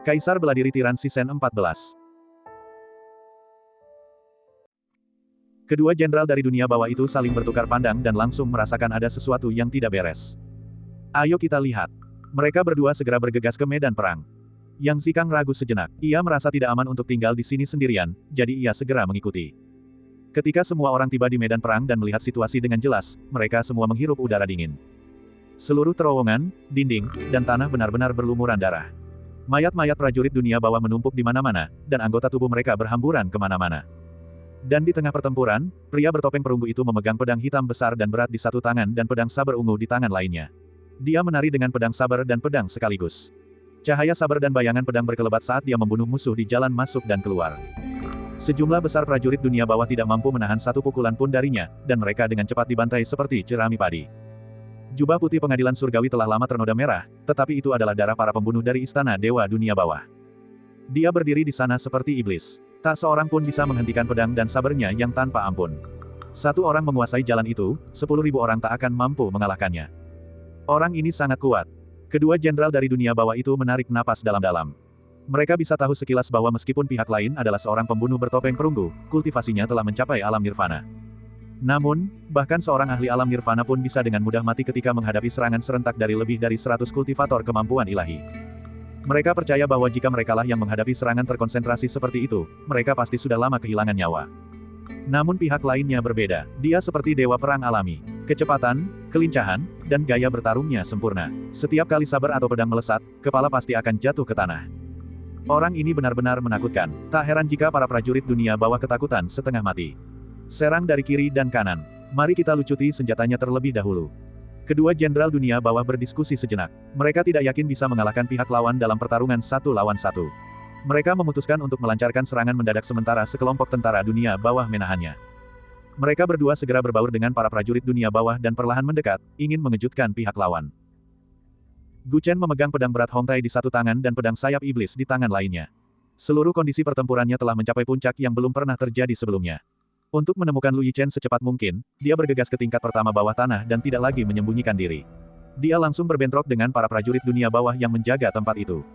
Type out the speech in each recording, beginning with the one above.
Kaisar bela diri Tiran Sisen 14. Kedua jenderal dari dunia bawah itu saling bertukar pandang dan langsung merasakan ada sesuatu yang tidak beres. Ayo kita lihat. Mereka berdua segera bergegas ke medan perang. Yang Zikang ragu sejenak. Ia merasa tidak aman untuk tinggal di sini sendirian, jadi ia segera mengikuti. Ketika semua orang tiba di medan perang dan melihat situasi dengan jelas, mereka semua menghirup udara dingin. Seluruh terowongan, dinding, dan tanah benar-benar berlumuran darah. Mayat-mayat prajurit dunia bawah menumpuk di mana-mana, dan anggota tubuh mereka berhamburan kemana-mana. Dan di tengah pertempuran, pria bertopeng perunggu itu memegang pedang hitam besar dan berat di satu tangan dan pedang saber ungu di tangan lainnya. Dia menari dengan pedang saber dan pedang sekaligus. Cahaya saber dan bayangan pedang berkelebat saat dia membunuh musuh di jalan masuk dan keluar. Sejumlah besar prajurit dunia bawah tidak mampu menahan satu pukulan pun darinya, dan mereka dengan cepat dibantai seperti jerami padi. Jubah putih pengadilan surgawi telah lama ternoda merah, tetapi itu adalah darah para pembunuh dari istana dewa dunia bawah. Dia berdiri di sana seperti iblis. Tak seorang pun bisa menghentikan pedang dan sabernya yang tanpa ampun. Satu orang menguasai jalan itu, 10.000 orang tak akan mampu mengalahkannya. Orang ini sangat kuat. Kedua jenderal dari dunia bawah itu menarik napas dalam-dalam. Mereka bisa tahu sekilas bahwa meskipun pihak lain adalah seorang pembunuh bertopeng perunggu, kultivasinya telah mencapai alam nirvana. Namun, bahkan seorang ahli alam nirvana pun bisa dengan mudah mati ketika menghadapi serangan serentak dari lebih dari 100 kultivator kemampuan ilahi. Mereka percaya bahwa jika merekalah yang menghadapi serangan terkonsentrasi seperti itu, mereka pasti sudah lama kehilangan nyawa. Namun pihak lainnya berbeda. Dia seperti dewa perang alami. Kecepatan, kelincahan, dan gaya bertarungnya sempurna. Setiap kali saber atau pedang melesat, kepala pasti akan jatuh ke tanah. Orang ini benar-benar menakutkan. Tak heran jika para prajurit dunia bawah ketakutan setengah mati. Serang dari kiri dan kanan. Mari kita lucuti senjatanya terlebih dahulu. Kedua jenderal dunia bawah berdiskusi sejenak. Mereka tidak yakin bisa mengalahkan pihak lawan dalam pertarungan 1 lawan 1. Mereka memutuskan untuk melancarkan serangan mendadak sementara sekelompok tentara dunia bawah menahannya. Mereka berdua segera berbaur dengan para prajurit dunia bawah dan perlahan mendekat, ingin mengejutkan pihak lawan. Gu Chen memegang pedang berat Hongtai di satu tangan dan pedang sayap iblis di tangan lainnya. Seluruh kondisi pertempurannya telah mencapai puncak yang belum pernah terjadi sebelumnya. Untuk menemukan Lu Yichen secepat mungkin, dia bergegas ke tingkat pertama bawah tanah dan tidak lagi menyembunyikan diri. Dia langsung berbentrok dengan para prajurit dunia bawah yang menjaga tempat itu.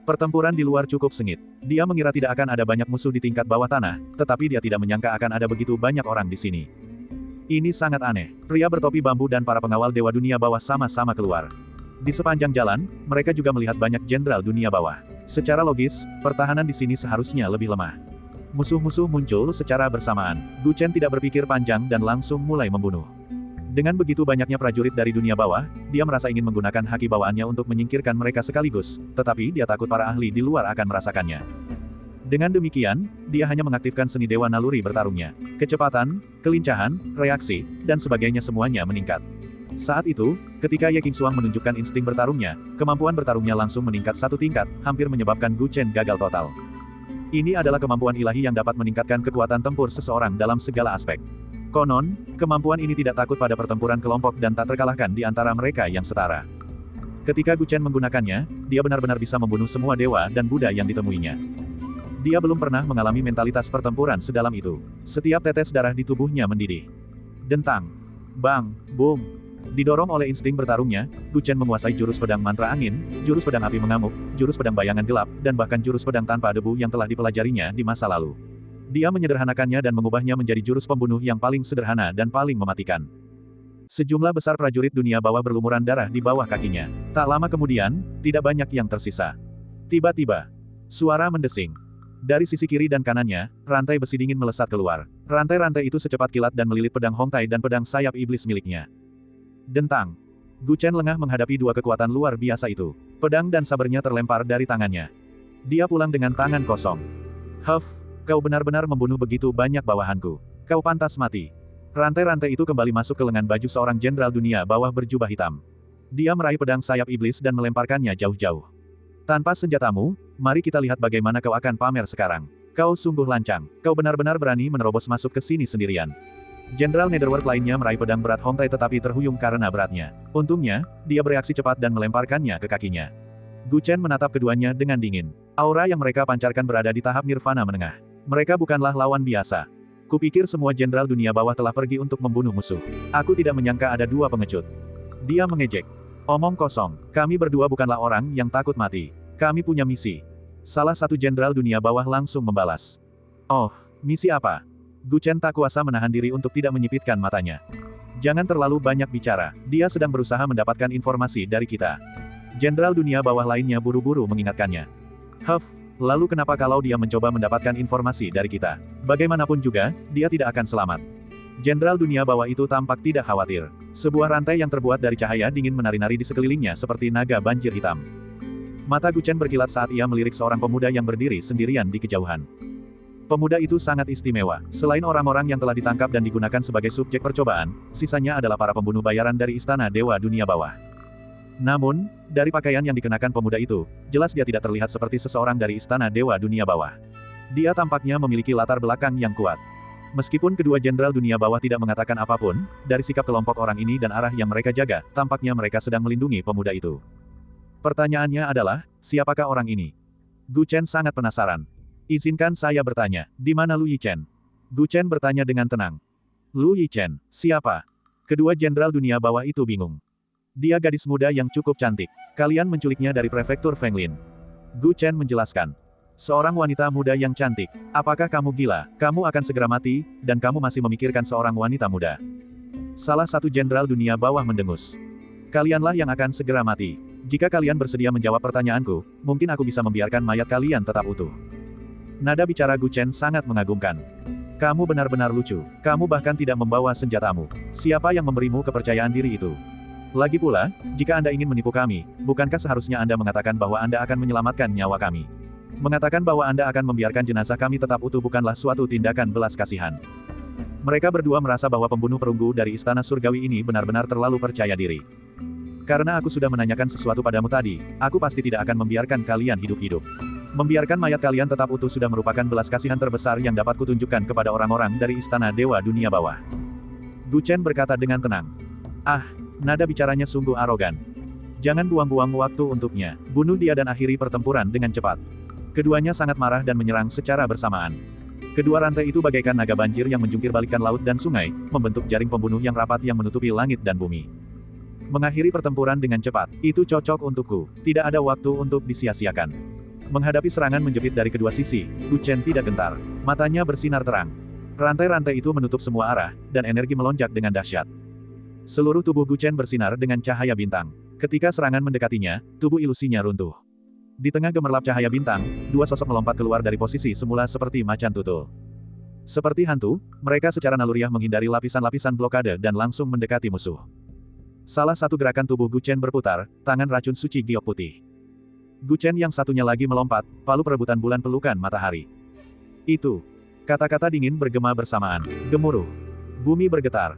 Pertempuran di luar cukup sengit. Dia mengira tidak akan ada banyak musuh di tingkat bawah tanah, tetapi dia tidak menyangka akan ada begitu banyak orang di sini. Ini sangat aneh. Pria bertopi bambu dan para pengawal dewa dunia bawah sama-sama keluar. Di sepanjang jalan, mereka juga melihat banyak jenderal dunia bawah. Secara logis, pertahanan di sini seharusnya lebih lemah. Musuh-musuh muncul secara bersamaan. Gu Chen tidak berpikir panjang dan langsung mulai membunuh. Dengan begitu banyaknya prajurit dari dunia bawah, dia merasa ingin menggunakan haki bawaannya untuk menyingkirkan mereka sekaligus, tetapi dia takut para ahli di luar akan merasakannya. Dengan demikian, dia hanya mengaktifkan seni dewa naluri bertarungnya. Kecepatan, kelincahan, reaksi, dan sebagainya semuanya meningkat. Saat itu, ketika Ye Qingxuang menunjukkan insting bertarungnya, kemampuan bertarungnya langsung meningkat satu tingkat, hampir menyebabkan Gu Chen gagal total. Ini adalah kemampuan ilahi yang dapat meningkatkan kekuatan tempur seseorang dalam segala aspek. Konon, kemampuan ini tidak takut pada pertempuran kelompok dan tak terkalahkan di antara mereka yang setara. Ketika Gu Chen menggunakannya, dia benar-benar bisa membunuh semua dewa dan Buddha yang ditemuinya. Dia belum pernah mengalami mentalitas pertempuran sedalam itu. Setiap tetes darah di tubuhnya mendidih. Dentang. Bang. Boom. Didorong oleh insting bertarungnya, Gu Chen menguasai jurus pedang mantra angin, jurus pedang api mengamuk, jurus pedang bayangan gelap, dan bahkan jurus pedang tanpa debu yang telah dipelajarinya di masa lalu. Dia menyederhanakannya dan mengubahnya menjadi jurus pembunuh yang paling sederhana dan paling mematikan. Sejumlah besar prajurit dunia bawah berlumuran darah di bawah kakinya. Tak lama kemudian, tidak banyak yang tersisa. Tiba-tiba, suara mendesing. Dari sisi kiri dan kanannya, rantai besi dingin melesat keluar. Rantai-rantai itu secepat kilat dan melilit pedang Hongtai dan pedang sayap iblis miliknya. Dentang. Gu Chen lengah menghadapi dua kekuatan luar biasa itu. Pedang dan sabernya terlempar dari tangannya. Dia pulang dengan tangan kosong. Huff, kau benar-benar membunuh begitu banyak bawahanku. Kau pantas mati. Rantai-rantai itu kembali masuk ke lengan baju seorang jenderal dunia bawah berjubah hitam. Dia meraih pedang sayap iblis dan melemparkannya jauh-jauh. Tanpa senjatamu, mari kita lihat bagaimana kau akan pamer sekarang. Kau sungguh lancang. Kau benar-benar berani menerobos masuk ke sini sendirian. Jenderal Netherworld lainnya meraih pedang berat Hongtai tetapi terhuyung karena beratnya. Untungnya, dia bereaksi cepat dan melemparkannya ke kakinya. Gu Chen menatap keduanya dengan dingin. Aura yang mereka pancarkan berada di tahap nirvana menengah. Mereka bukanlah lawan biasa. Kupikir semua jenderal dunia bawah telah pergi untuk membunuh musuh. Aku tidak menyangka ada dua pengecut. Dia mengejek. Omong kosong. Kami berdua bukanlah orang yang takut mati. Kami punya misi. Salah satu jenderal dunia bawah langsung membalas. Oh, misi apa? Gu Chen tak kuasa menahan diri untuk tidak menyipitkan matanya. Jangan terlalu banyak bicara, dia sedang berusaha mendapatkan informasi dari kita. Jenderal dunia bawah lainnya buru-buru mengingatkannya. Lalu kenapa kalau dia mencoba mendapatkan informasi dari kita? Bagaimanapun juga, dia tidak akan selamat. Jenderal dunia bawah itu tampak tidak khawatir. Sebuah rantai yang terbuat dari cahaya dingin menari-nari di sekelilingnya seperti naga banjir hitam. Mata Gu Chen berkilat saat ia melirik seorang pemuda yang berdiri sendirian di kejauhan. Pemuda itu sangat istimewa. Selain orang-orang yang telah ditangkap dan digunakan sebagai subjek percobaan, sisanya adalah para pembunuh bayaran dari Istana Dewa Dunia Bawah. Namun, dari pakaian yang dikenakan pemuda itu, jelas dia tidak terlihat seperti seseorang dari Istana Dewa Dunia Bawah. Dia tampaknya memiliki latar belakang yang kuat. Meskipun kedua jenderal dunia bawah tidak mengatakan apapun, dari sikap kelompok orang ini dan arah yang mereka jaga, tampaknya mereka sedang melindungi pemuda itu. Pertanyaannya adalah, siapakah orang ini? Gu Chen sangat penasaran. Izinkan saya bertanya, di mana Lu Yichen? Gu Chen bertanya dengan tenang. Lu Yichen, siapa? Kedua jenderal dunia bawah itu bingung. Dia gadis muda yang cukup cantik. Kalian menculiknya dari prefektur Fenglin. Gu Chen menjelaskan. Seorang wanita muda yang cantik. Apakah kamu gila? Kamu akan segera mati, dan kamu masih memikirkan seorang wanita muda. Salah satu jenderal dunia bawah mendengus. Kalianlah yang akan segera mati. Jika kalian bersedia menjawab pertanyaanku, mungkin aku bisa membiarkan mayat kalian tetap utuh. Nada bicara Gu Chen sangat mengagumkan. Kamu benar-benar lucu. Kamu bahkan tidak membawa senjatamu. Siapa yang memberimu kepercayaan diri itu? Lagi pula, jika Anda ingin menipu kami, bukankah seharusnya Anda mengatakan bahwa Anda akan menyelamatkan nyawa kami? Mengatakan bahwa Anda akan membiarkan jenazah kami tetap utuh bukanlah suatu tindakan belas kasihan. Mereka berdua merasa bahwa pembunuh perunggu dari Istana Surgawi ini benar-benar terlalu percaya diri. Karena aku sudah menanyakan sesuatu padamu tadi, aku pasti tidak akan membiarkan kalian hidup-hidup. Membiarkan mayat kalian tetap utuh sudah merupakan belas kasihan terbesar yang dapat kutunjukkan kepada orang-orang dari Istana Dewa Dunia Bawah. Gu Chen berkata dengan tenang. Nada bicaranya sungguh arogan. Jangan buang-buang waktu untuknya. Bunuh dia dan akhiri pertempuran dengan cepat. Keduanya sangat marah dan menyerang secara bersamaan. Kedua rantai itu bagaikan naga banjir yang menjungkir balikkan laut dan sungai, membentuk jaring pembunuh yang rapat yang menutupi langit dan bumi. Mengakhiri pertempuran dengan cepat, itu cocok untukku. Tidak ada waktu untuk disia-siakan. Menghadapi serangan menjepit dari kedua sisi, Gu Chen tidak gentar. Matanya bersinar terang. Rantai-rantai itu menutup semua arah, dan energi melonjak dengan dahsyat. Seluruh tubuh Gu Chen bersinar dengan cahaya bintang. Ketika serangan mendekatinya, tubuh ilusinya runtuh. Di tengah gemerlap cahaya bintang, dua sosok melompat keluar dari posisi semula seperti macan tutul. Seperti hantu, mereka secara naluriah menghindari lapisan-lapisan blokade dan langsung mendekati musuh. Salah satu gerakan tubuh Gu Chen berputar, tangan racun suci giok putih. Gu Chen yang satunya lagi melompat, palu perebutan bulan pelukan matahari. Itu. Kata-kata dingin bergema bersamaan. Gemuruh. Bumi bergetar.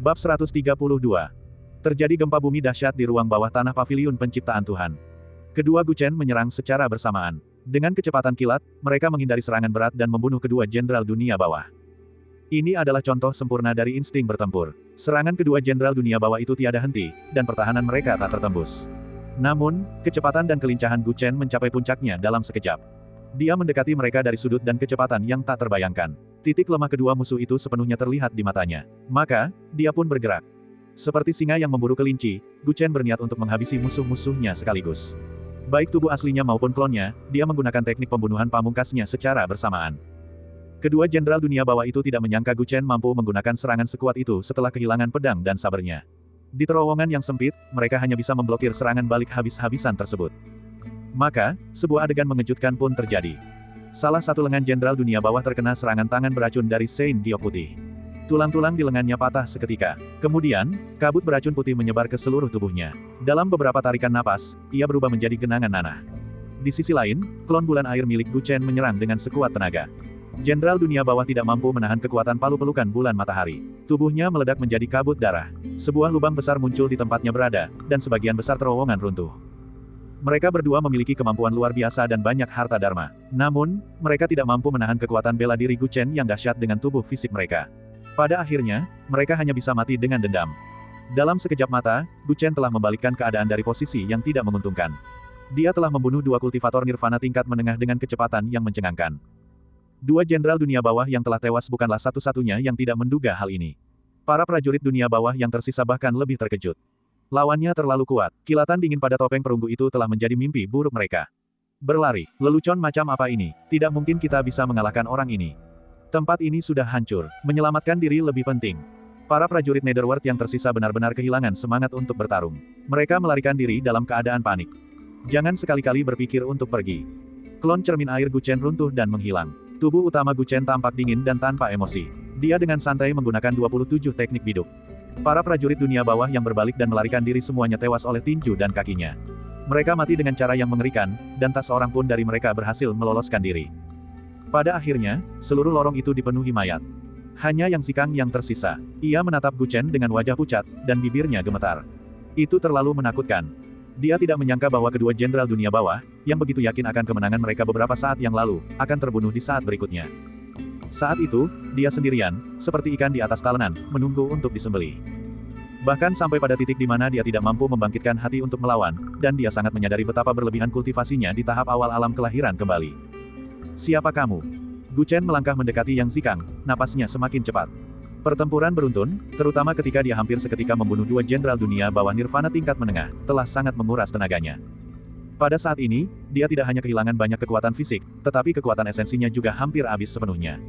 Bab 132. Terjadi gempa bumi dahsyat di ruang bawah tanah paviliun penciptaan Tuhan. Kedua Gu Chen menyerang secara bersamaan. Dengan kecepatan kilat, mereka menghindari serangan berat dan membunuh kedua jenderal dunia bawah. Ini adalah contoh sempurna dari insting bertempur. Serangan kedua jenderal dunia bawah itu tiada henti, dan pertahanan mereka tak tertembus. Namun, kecepatan dan kelincahan Gu Chen mencapai puncaknya dalam sekejap. Dia mendekati mereka dari sudut dan kecepatan yang tak terbayangkan. Titik lemah kedua musuh itu sepenuhnya terlihat di matanya. Maka, dia pun bergerak. Seperti singa yang memburu kelinci, Gu Chen berniat untuk menghabisi musuh-musuhnya sekaligus. Baik tubuh aslinya maupun klonnya, dia menggunakan teknik pembunuhan pamungkasnya secara bersamaan. Kedua jenderal dunia bawah itu tidak menyangka Gu Chen mampu menggunakan serangan sekuat itu setelah kehilangan pedang dan sabernya. Di terowongan yang sempit, mereka hanya bisa memblokir serangan balik habis-habisan tersebut. Maka, sebuah adegan mengejutkan pun terjadi. Salah satu lengan jenderal dunia bawah terkena serangan tangan beracun dari Sein Giok Putih. Tulang-tulang di lengannya patah seketika. Kemudian, kabut beracun putih menyebar ke seluruh tubuhnya. Dalam beberapa tarikan napas, ia berubah menjadi genangan nanah. Di sisi lain, klon bulan air milik Gu Chen menyerang dengan sekuat tenaga. Jenderal dunia bawah tidak mampu menahan kekuatan palu pelukan bulan matahari. Tubuhnya meledak menjadi kabut darah. Sebuah lubang besar muncul di tempatnya berada, dan sebagian besar terowongan runtuh. Mereka berdua memiliki kemampuan luar biasa dan banyak harta dharma. Namun, mereka tidak mampu menahan kekuatan bela diri Gu Chen yang dahsyat dengan tubuh fisik mereka. Pada akhirnya, mereka hanya bisa mati dengan dendam. Dalam sekejap mata, Gu Chen telah membalikkan keadaan dari posisi yang tidak menguntungkan. Dia telah membunuh dua kultivator nirvana tingkat menengah dengan kecepatan yang mencengangkan. Dua jenderal dunia bawah yang telah tewas bukanlah satu-satunya yang tidak menduga hal ini. Para prajurit dunia bawah yang tersisa bahkan lebih terkejut. Lawannya terlalu kuat, kilatan dingin pada topeng perunggu itu telah menjadi mimpi buruk mereka. Berlari, lelucon macam apa ini? Tidak mungkin kita bisa mengalahkan orang ini. Tempat ini sudah hancur, menyelamatkan diri lebih penting. Para prajurit Netherworld yang tersisa benar-benar kehilangan semangat untuk bertarung. Mereka melarikan diri dalam keadaan panik. Jangan sekali-kali berpikir untuk pergi. Klon cermin air Guchen runtuh dan menghilang. Tubuh utama Guchen tampak dingin dan tanpa emosi. Dia dengan santai menggunakan 27 teknik biduk. Para prajurit dunia bawah yang berbalik dan melarikan diri semuanya tewas oleh tinju dan kakinya. Mereka mati dengan cara yang mengerikan, dan tak seorang pun dari mereka berhasil meloloskan diri. Pada akhirnya, seluruh lorong itu dipenuhi mayat. Hanya Yang Zikang yang tersisa. Ia menatap Guchen dengan wajah pucat, dan bibirnya gemetar. Itu terlalu menakutkan. Dia tidak menyangka bahwa kedua jenderal dunia bawah, yang begitu yakin akan kemenangan mereka beberapa saat yang lalu, akan terbunuh di saat berikutnya. Saat itu, dia sendirian, seperti ikan di atas talenan, menunggu untuk disembelih. Bahkan sampai pada titik di mana dia tidak mampu membangkitkan hati untuk melawan, dan dia sangat menyadari betapa berlebihan kultivasinya di tahap awal alam kelahiran kembali. Siapa kamu? Guchen melangkah mendekati Yang Zikang, napasnya semakin cepat. Pertempuran beruntun, terutama ketika dia hampir seketika membunuh dua jenderal dunia bawah nirvana tingkat menengah, telah sangat menguras tenaganya. Pada saat ini, dia tidak hanya kehilangan banyak kekuatan fisik, tetapi kekuatan esensinya juga hampir habis sepenuhnya.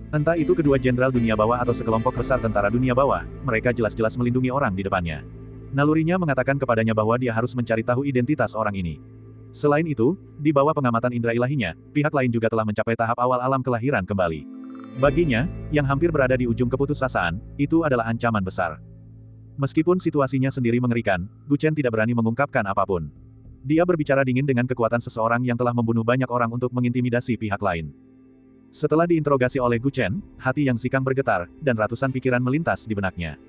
Entah itu kedua jenderal dunia bawah atau sekelompok besar tentara dunia bawah, mereka jelas-jelas melindungi orang di depannya. Nalurinya mengatakan kepadanya bahwa dia harus mencari tahu identitas orang ini. Selain itu, di bawah pengamatan indera ilahinya, pihak lain juga telah mencapai tahap awal alam kelahiran kembali. Baginya, yang hampir berada di ujung keputusasaan, itu adalah ancaman besar. Meskipun situasinya sendiri mengerikan, Guchen tidak berani mengungkapkan apapun. Dia berbicara dingin dengan kekuatan seseorang yang telah membunuh banyak orang untuk mengintimidasi pihak lain. Setelah diinterogasi oleh Guchen, hati Yang Zikang bergetar, dan ratusan pikiran melintas di benaknya.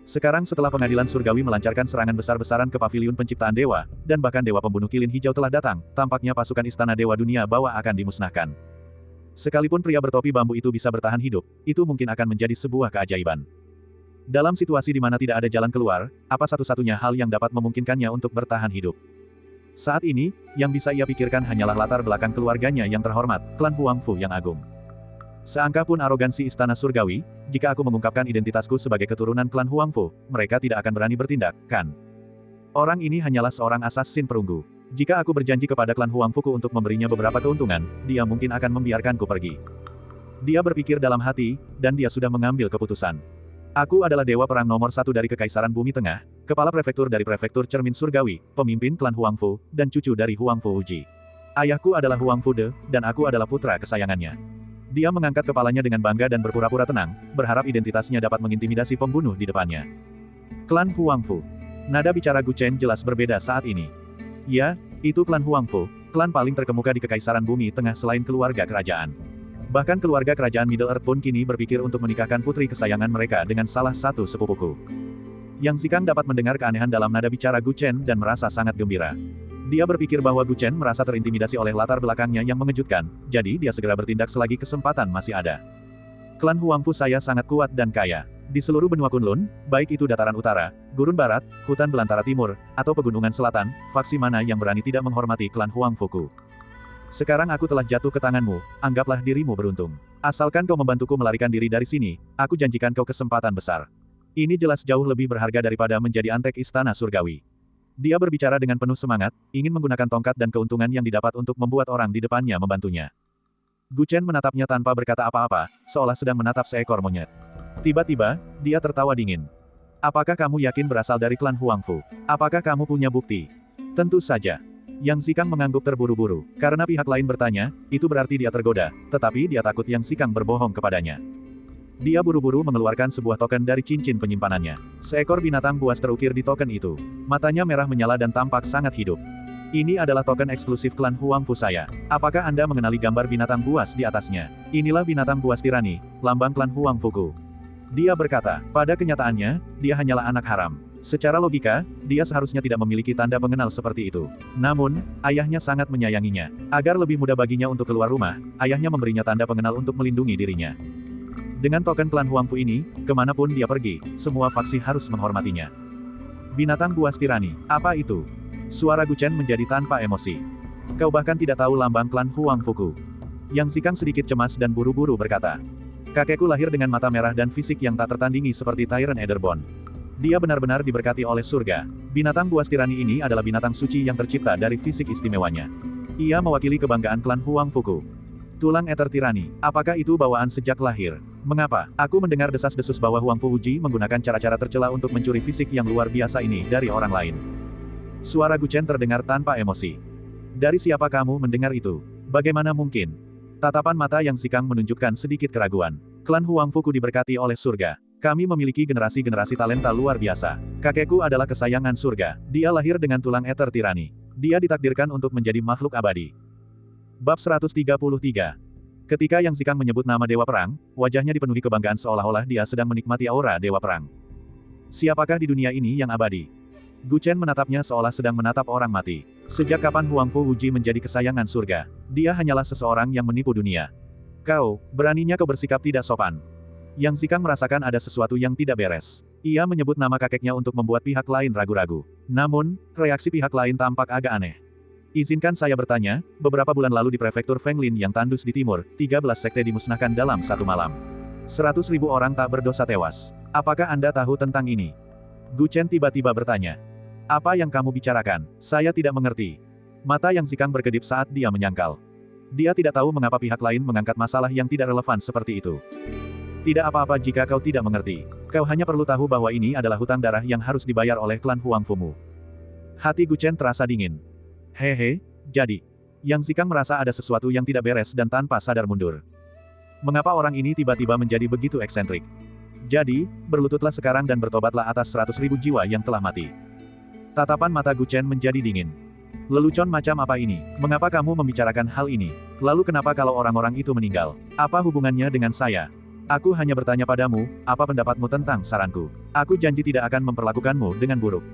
Sekarang setelah pengadilan surgawi melancarkan serangan besar-besaran ke paviliun penciptaan dewa, dan bahkan dewa pembunuh kilin hijau telah datang, tampaknya pasukan istana dewa dunia bawah akan dimusnahkan. Sekalipun pria bertopi bambu itu bisa bertahan hidup, itu mungkin akan menjadi sebuah keajaiban. Dalam situasi di mana tidak ada jalan keluar, apa satu-satunya hal yang dapat memungkinkannya untuk bertahan hidup? Saat ini, yang bisa ia pikirkan hanyalah latar belakang keluarganya yang terhormat, klan Huangfu yang agung. Seangka pun arogansi istana surgawi, jika aku mengungkapkan identitasku sebagai keturunan klan Huangfu, mereka tidak akan berani bertindak, kan? Orang ini hanyalah seorang assassin perunggu. Jika aku berjanji kepada klan Huangfuku untuk memberinya beberapa keuntungan, dia mungkin akan membiarkanku pergi. Dia berpikir dalam hati, dan dia sudah mengambil keputusan. Aku adalah dewa perang nomor 1 dari Kekaisaran Bumi Tengah, kepala prefektur dari prefektur Cermin Surgawi, pemimpin klan Huangfu, dan cucu dari Huangfu Uji. Ayahku adalah Huangfu De, dan aku adalah putra kesayangannya. Dia mengangkat kepalanya dengan bangga dan berpura-pura tenang, berharap identitasnya dapat mengintimidasi pembunuh di depannya. Klan Huangfu. Nada bicara Guchen jelas berbeda saat ini. Ya, itu klan Huangfu, klan paling terkemuka di Kekaisaran Bumi Tengah selain keluarga kerajaan. Bahkan keluarga kerajaan Middle Earth pun kini berpikir untuk menikahkan putri kesayangan mereka dengan salah satu sepupuku. Yang Zikang dapat mendengar keanehan dalam nada bicara Guchen dan merasa sangat gembira. Dia berpikir bahwa Guchen merasa terintimidasi oleh latar belakangnya yang mengejutkan, jadi dia segera bertindak selagi kesempatan masih ada. Klan Huangfu saya sangat kuat dan kaya. Di seluruh benua Kunlun, baik itu dataran utara, gurun barat, hutan belantara timur, atau pegunungan selatan, faksi mana yang berani tidak menghormati klan Huangfuku. Sekarang aku telah jatuh ke tanganmu, anggaplah dirimu beruntung. Asalkan kau membantuku melarikan diri dari sini, aku janjikan kau kesempatan besar. Ini jelas jauh lebih berharga daripada menjadi antek istana surgawi. Dia berbicara dengan penuh semangat, ingin menggunakan tongkat dan keuntungan yang didapat untuk membuat orang di depannya membantunya. Guchen menatapnya tanpa berkata apa-apa, seolah sedang menatap seekor monyet. Tiba-tiba, dia tertawa dingin. Apakah kamu yakin berasal dari klan Huangfu? Apakah kamu punya bukti? Tentu saja. Yang Zikang mengangguk terburu-buru. Karena pihak lain bertanya, itu berarti dia tergoda, tetapi dia takut Yang Zikang berbohong kepadanya. Dia buru-buru mengeluarkan sebuah token dari cincin penyimpanannya. Seekor binatang buas terukir di token itu. Matanya merah menyala dan tampak sangat hidup. Ini adalah token eksklusif klan Huangfu saya. Apakah Anda mengenali gambar binatang buas di atasnya? Inilah binatang buas tirani, lambang klan Huangfuku. Dia berkata, pada kenyataannya, dia hanyalah anak haram. Secara logika, dia seharusnya tidak memiliki tanda pengenal seperti itu. Namun, ayahnya sangat menyayanginya. Agar lebih mudah baginya untuk keluar rumah, ayahnya memberinya tanda pengenal untuk melindungi dirinya. Dengan token klan Huangfu ini, kemanapun dia pergi, semua faksi harus menghormatinya. Binatang buas tirani, apa itu? Suara Guchen menjadi tanpa emosi. Kau bahkan tidak tahu lambang klan Huangfuku. Yang Zikang sedikit cemas dan buru-buru berkata. Kakekku lahir dengan mata merah dan fisik yang tak tertandingi seperti Tyrant Ederborn. Dia benar-benar diberkati oleh surga. Binatang buas tirani ini adalah binatang suci yang tercipta dari fisik istimewanya. Ia mewakili kebanggaan klan Huang Fuku. Tulang Ether Tirani, apakah itu bawaan sejak lahir? Mengapa? Aku mendengar desas-desus bahwa Huang Fuji menggunakan cara-cara tercela untuk mencuri fisik yang luar biasa ini dari orang lain. Suara Gu Chen terdengar tanpa emosi. Dari siapa kamu mendengar itu? Bagaimana mungkin? Tatapan mata Yang Zikang menunjukkan sedikit keraguan. Klan Huang Fuku diberkati oleh surga. Kami memiliki generasi-generasi talenta luar biasa. Kakekku adalah kesayangan surga. Dia lahir dengan tulang Ether Tirani. Dia ditakdirkan untuk menjadi makhluk abadi. Bab 133. Ketika Yang Zikang menyebut nama Dewa Perang, wajahnya dipenuhi kebanggaan seolah-olah dia sedang menikmati aura Dewa Perang. Siapakah di dunia ini yang abadi? Gu Chen menatapnya seolah sedang menatap orang mati. Sejak kapan Huang Fuji menjadi kesayangan surga? Dia hanyalah seseorang yang menipu dunia. Beraninya kau bersikap tidak sopan. Yang Zikang merasakan ada sesuatu yang tidak beres. Ia menyebut nama kakeknya untuk membuat pihak lain ragu-ragu. Namun, reaksi pihak lain tampak agak aneh. Izinkan saya bertanya, beberapa bulan lalu di prefektur Fenglin yang tandus di timur, 13 sekte dimusnahkan dalam satu malam. 100.000 orang tak berdosa tewas. Apakah Anda tahu tentang ini? Gu Chen tiba-tiba bertanya. Apa yang kamu bicarakan? Saya tidak mengerti. Mata Yang Zikang berkedip saat dia menyangkal. Dia tidak tahu mengapa pihak lain mengangkat masalah yang tidak relevan seperti itu. Tidak apa-apa jika kau tidak mengerti. Kau hanya perlu tahu bahwa ini adalah hutang darah yang harus dibayar oleh klan Huang Fumu. Hati Gu Chen terasa dingin. Hehe, jadi. Yang Zikang merasa ada sesuatu yang tidak beres dan tanpa sadar mundur. Mengapa orang ini tiba-tiba menjadi begitu eksentrik? Jadi, berlututlah sekarang dan bertobatlah atas 100.000 jiwa yang telah mati. Tatapan mata Gu Chen menjadi dingin. Lelucon macam apa ini? Mengapa kamu membicarakan hal ini? Lalu kenapa kalau orang-orang itu meninggal? Apa hubungannya dengan saya? Aku hanya bertanya padamu, apa pendapatmu tentang saranku? Aku janji tidak akan memperlakukanmu dengan buruk.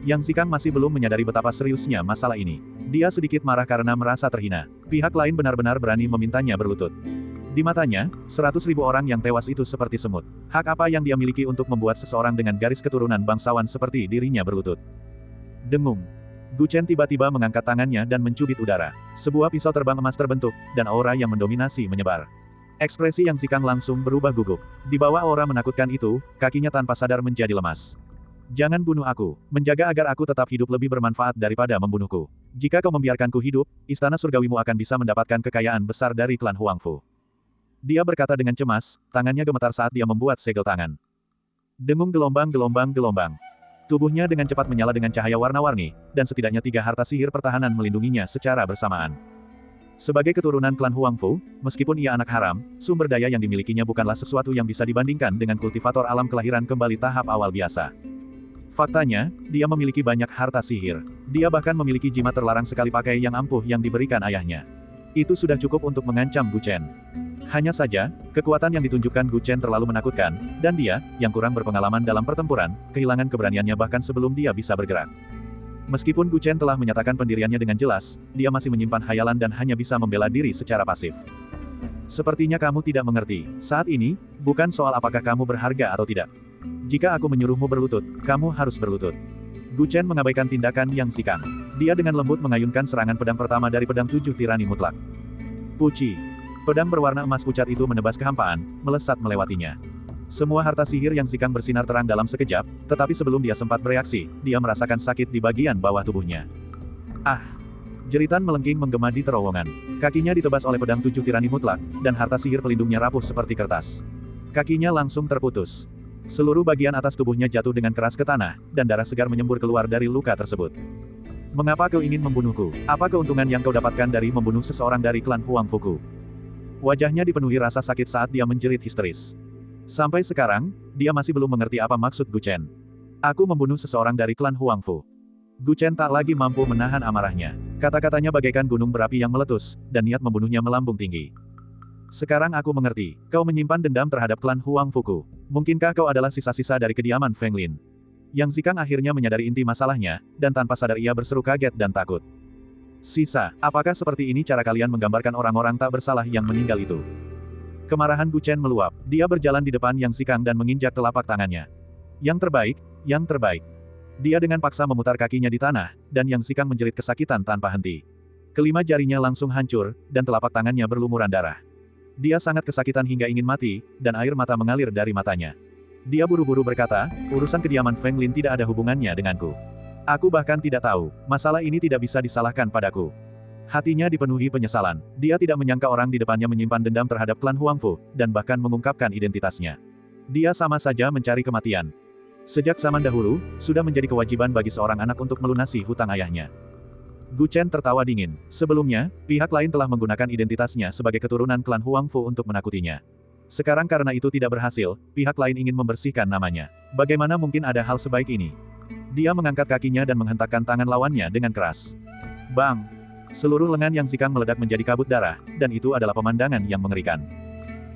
Yang Zikang masih belum menyadari betapa seriusnya masalah ini. Dia sedikit marah karena merasa terhina. Pihak lain benar-benar berani memintanya berlutut. Di matanya, 100.000 orang yang tewas itu seperti semut. Hak apa yang dia miliki untuk membuat seseorang dengan garis keturunan bangsawan seperti dirinya berlutut? Dengung. Gu Chen tiba-tiba mengangkat tangannya dan mencubit udara. Sebuah pisau terbang emas terbentuk, dan aura yang mendominasi menyebar. Ekspresi Yang Zikang langsung berubah gugup. Di bawah aura menakutkan itu, kakinya tanpa sadar menjadi lemas. Jangan bunuh aku. Menjaga agar aku tetap hidup lebih bermanfaat daripada membunuhku. Jika kau membiarkanku hidup, istana surgawimu akan bisa mendapatkan kekayaan besar dari klan Huang Fu. Dia berkata dengan cemas, tangannya gemetar saat dia membuat segel tangan. Dengung gelombang. Tubuhnya dengan cepat menyala dengan cahaya warna-warni, dan setidaknya 3 harta sihir pertahanan melindunginya secara bersamaan. Sebagai keturunan klan Huang Fu, meskipun ia anak haram, sumber daya yang dimilikinya bukanlah sesuatu yang bisa dibandingkan dengan kultivator alam kelahiran kembali tahap awal biasa. Faktanya, dia memiliki banyak harta sihir. Dia bahkan memiliki jimat terlarang sekali pakai yang ampuh yang diberikan ayahnya. Itu sudah cukup untuk mengancam Gu Chen. Hanya saja, kekuatan yang ditunjukkan Gu Chen terlalu menakutkan, dan dia, yang kurang berpengalaman dalam pertempuran, kehilangan keberaniannya bahkan sebelum dia bisa bergerak. Meskipun Gu Chen telah menyatakan pendiriannya dengan jelas, dia masih menyimpan khayalan dan hanya bisa membela diri secara pasif. Sepertinya kamu tidak mengerti. Saat ini, bukan soal apakah kamu berharga atau tidak. Jika aku menyuruhmu berlutut, kamu harus berlutut. Gu Chen mengabaikan tindakan Yang Zikang. Dia dengan lembut mengayunkan serangan pedang pertama dari pedang 7 tirani mutlak. Puci. Pedang berwarna emas pucat itu menebas kehampaan, melesat melewatinya. Semua harta sihir Yang Zikang bersinar terang dalam sekejap, tetapi sebelum dia sempat bereaksi, dia merasakan sakit di bagian bawah tubuhnya. Ah! Jeritan melengking menggema di terowongan. Kakinya ditebas oleh pedang 7 tirani mutlak, dan harta sihir pelindungnya rapuh seperti kertas. Kakinya langsung terputus. Seluruh bagian atas tubuhnya jatuh dengan keras ke tanah, dan darah segar menyembur keluar dari luka tersebut. Mengapa kau ingin membunuhku? Apa keuntungan yang kau dapatkan dari membunuh seseorang dari klan Huang Fuku? Wajahnya dipenuhi rasa sakit saat dia menjerit histeris. Sampai sekarang, dia masih belum mengerti apa maksud Gu Chen. Aku membunuh seseorang dari klan Huang Fu. Gu Chen tak lagi mampu menahan amarahnya. Kata-katanya bagaikan gunung berapi yang meletus, dan niat membunuhnya melambung tinggi. Sekarang aku mengerti, kau menyimpan dendam terhadap klan Huang Fuku. Mungkinkah kau adalah sisa-sisa dari kediaman Feng Lin? Yang Zikang akhirnya menyadari inti masalahnya, dan tanpa sadar ia berseru kaget dan takut. Sisa, apakah seperti ini cara kalian menggambarkan orang-orang tak bersalah yang meninggal itu? Kemarahan Gu Chen meluap, dia berjalan di depan Yang Zikang dan menginjak telapak tangannya. Yang terbaik, yang terbaik. Dia dengan paksa memutar kakinya di tanah, dan Yang Zikang menjerit kesakitan tanpa henti. Kelima jarinya langsung hancur, dan telapak tangannya berlumuran darah. Dia sangat kesakitan hingga ingin mati, dan air mata mengalir dari matanya. Dia buru-buru berkata, urusan kediaman Feng Lin tidak ada hubungannya denganku. Aku bahkan tidak tahu, masalah ini tidak bisa disalahkan padaku. Hatinya dipenuhi penyesalan. Dia tidak menyangka orang di depannya menyimpan dendam terhadap klan Huangfu, dan bahkan mengungkapkan identitasnya. Dia sama saja mencari kematian. Sejak zaman dahulu, sudah menjadi kewajiban bagi seorang anak untuk melunasi hutang ayahnya. Gu Chen tertawa dingin. Sebelumnya, pihak lain telah menggunakan identitasnya sebagai keturunan klan Huangfu untuk menakutinya. Sekarang karena itu tidak berhasil, pihak lain ingin membersihkan namanya. Bagaimana mungkin ada hal sebaik ini? Dia mengangkat kakinya dan menghentakkan tangan lawannya dengan keras. Bang! Seluruh lengan Yang Zikang meledak menjadi kabut darah, dan itu adalah pemandangan yang mengerikan.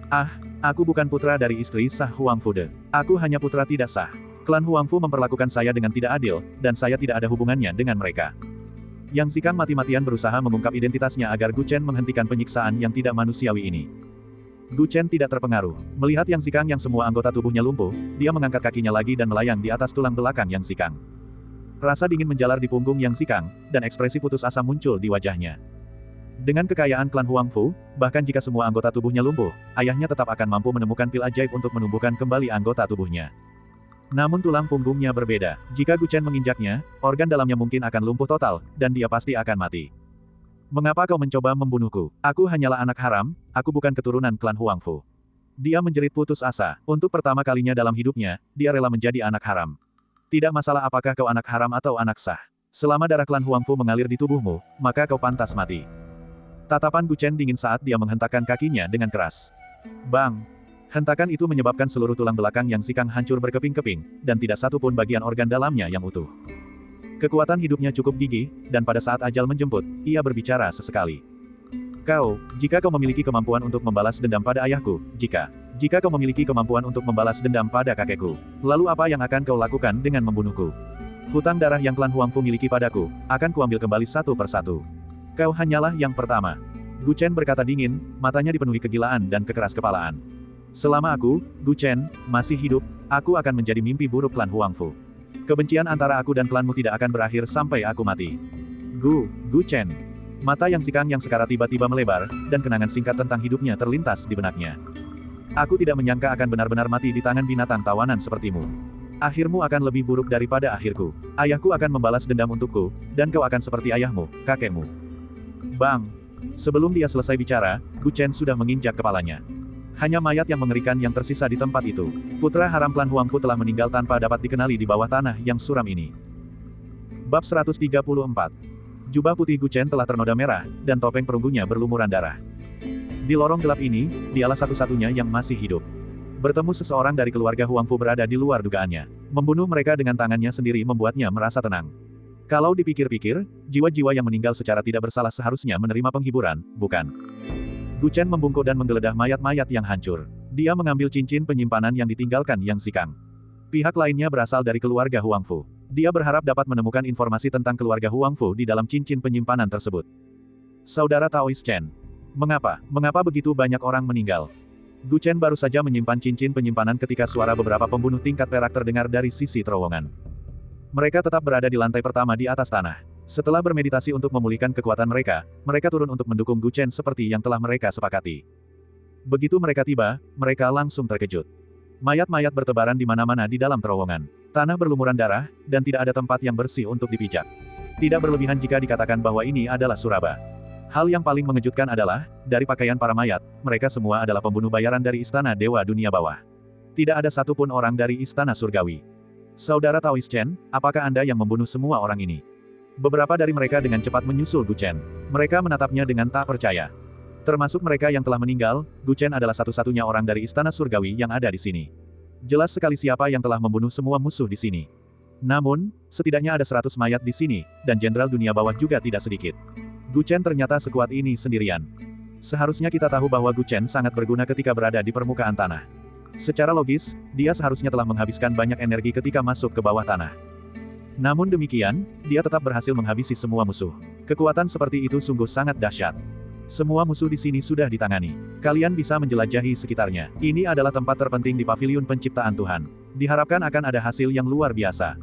Ah, aku bukan putra dari istri sah Huangfu De. Aku hanya putra tidak sah. Klan Huangfu memperlakukan saya dengan tidak adil, dan saya tidak ada hubungannya dengan mereka. Yang Zikang mati-matian berusaha mengungkap identitasnya agar Gu Chen menghentikan penyiksaan yang tidak manusiawi ini. Gu Chen tidak terpengaruh. Melihat Yang Zikang yang semua anggota tubuhnya lumpuh, dia mengangkat kakinya lagi dan melayang di atas tulang belakang Yang Zikang. Rasa dingin menjalar di punggung Yang Zikang, dan ekspresi putus asa muncul di wajahnya. Dengan kekayaan klan Huangfu, bahkan jika semua anggota tubuhnya lumpuh, ayahnya tetap akan mampu menemukan pil ajaib untuk menumbuhkan kembali anggota tubuhnya. Namun tulang punggungnya berbeda. Jika Gu Chen menginjaknya, organ dalamnya mungkin akan lumpuh total, dan dia pasti akan mati. Mengapa kau mencoba membunuhku? Aku hanyalah anak haram, aku bukan keturunan klan Huangfu. Dia menjerit putus asa. Untuk pertama kalinya dalam hidupnya, dia rela menjadi anak haram. Tidak masalah apakah kau anak haram atau anak sah. Selama darah klan Huangfu mengalir di tubuhmu, maka kau pantas mati. Tatapan Gu Chen dingin saat dia menghentakkan kakinya dengan keras. Bang! Hentakan itu menyebabkan seluruh tulang belakang Yang Zikang hancur berkeping-keping, dan tidak satu pun bagian organ dalamnya yang utuh. Kekuatan hidupnya cukup gigih, dan pada saat ajal menjemput, ia berbicara sesekali. Jika kau memiliki kemampuan untuk membalas dendam pada ayahku, jika kau memiliki kemampuan untuk membalas dendam pada kakekku, lalu apa yang akan kau lakukan dengan membunuhku? Hutang darah yang klan Huangfu miliki padaku, akan kuambil kembali satu persatu. Kau hanyalah yang pertama. Gu Chen berkata dingin, matanya dipenuhi kegilaan dan kekeras-kepalaan. Selama aku, Gu Chen, masih hidup, aku akan menjadi mimpi buruk klan Huangfu. Kebencian antara aku dan klanmu tidak akan berakhir sampai aku mati. Gu Chen. Mata Yang Zikang yang sekarang tiba-tiba melebar, dan kenangan singkat tentang hidupnya terlintas di benaknya. Aku tidak menyangka akan benar-benar mati di tangan binatang tawanan sepertimu. Akhirmu akan lebih buruk daripada akhirku. Ayahku akan membalas dendam untukku, dan kau akan seperti ayahmu, kakekmu. Bang! Sebelum dia selesai bicara, Gu Chen sudah menginjak kepalanya. Hanya mayat yang mengerikan yang tersisa di tempat itu. Putra haram klan Huangfu telah meninggal tanpa dapat dikenali di bawah tanah yang suram ini. Bab 134. Jubah putih Gu Chen telah ternoda merah, dan topeng perunggunya berlumuran darah. Di lorong gelap ini, dialah satu-satunya yang masih hidup. Bertemu seseorang dari keluarga Huangfu berada di luar dugaannya. Membunuh mereka dengan tangannya sendiri membuatnya merasa tenang. Kalau dipikir-pikir, jiwa-jiwa yang meninggal secara tidak bersalah seharusnya menerima penghiburan, bukan? Gu Chen membungkuk dan menggeledah mayat-mayat yang hancur. Dia mengambil cincin penyimpanan yang ditinggalkan Yang Zikang. Pihak lainnya berasal dari keluarga Huangfu. Dia berharap dapat menemukan informasi tentang keluarga Huangfu di dalam cincin penyimpanan tersebut. Saudara Taois Chen. Mengapa begitu banyak orang meninggal? Gu Chen baru saja menyimpan cincin penyimpanan ketika suara beberapa pembunuh tingkat perak terdengar dari sisi terowongan. Mereka tetap berada di lantai pertama di atas tanah. Setelah bermeditasi untuk memulihkan kekuatan mereka, mereka turun untuk mendukung Gu Chen seperti yang telah mereka sepakati. Begitu mereka tiba, mereka langsung terkejut. Mayat-mayat bertebaran di mana-mana di dalam terowongan. Tanah berlumuran darah, dan tidak ada tempat yang bersih untuk dipijak. Tidak berlebihan jika dikatakan bahwa ini adalah Suraba. Hal yang paling mengejutkan adalah, dari pakaian para mayat, mereka semua adalah pembunuh bayaran dari Istana Dewa Dunia Bawah. Tidak ada satupun orang dari Istana Surgawi. Saudara Taois Chen, apakah Anda yang membunuh semua orang ini? Beberapa dari mereka dengan cepat menyusul Gu Chen. Mereka menatapnya dengan tak percaya. Termasuk mereka yang telah meninggal, Gu Chen adalah satu-satunya orang dari Istana Surgawi yang ada di sini. Jelas sekali siapa yang telah membunuh semua musuh di sini. Namun, setidaknya ada 100 mayat di sini, dan Jenderal Dunia Bawah juga tidak sedikit. Gu Chen ternyata sekuat ini sendirian. Seharusnya kita tahu bahwa Gu Chen sangat berguna ketika berada di permukaan tanah. Secara logis, dia seharusnya telah menghabiskan banyak energi ketika masuk ke bawah tanah. Namun demikian, dia tetap berhasil menghabisi semua musuh. Kekuatan seperti itu sungguh sangat dahsyat. Semua musuh di sini sudah ditangani. Kalian bisa menjelajahi sekitarnya. Ini adalah tempat terpenting di paviliun penciptaan Tuhan. Diharapkan akan ada hasil yang luar biasa.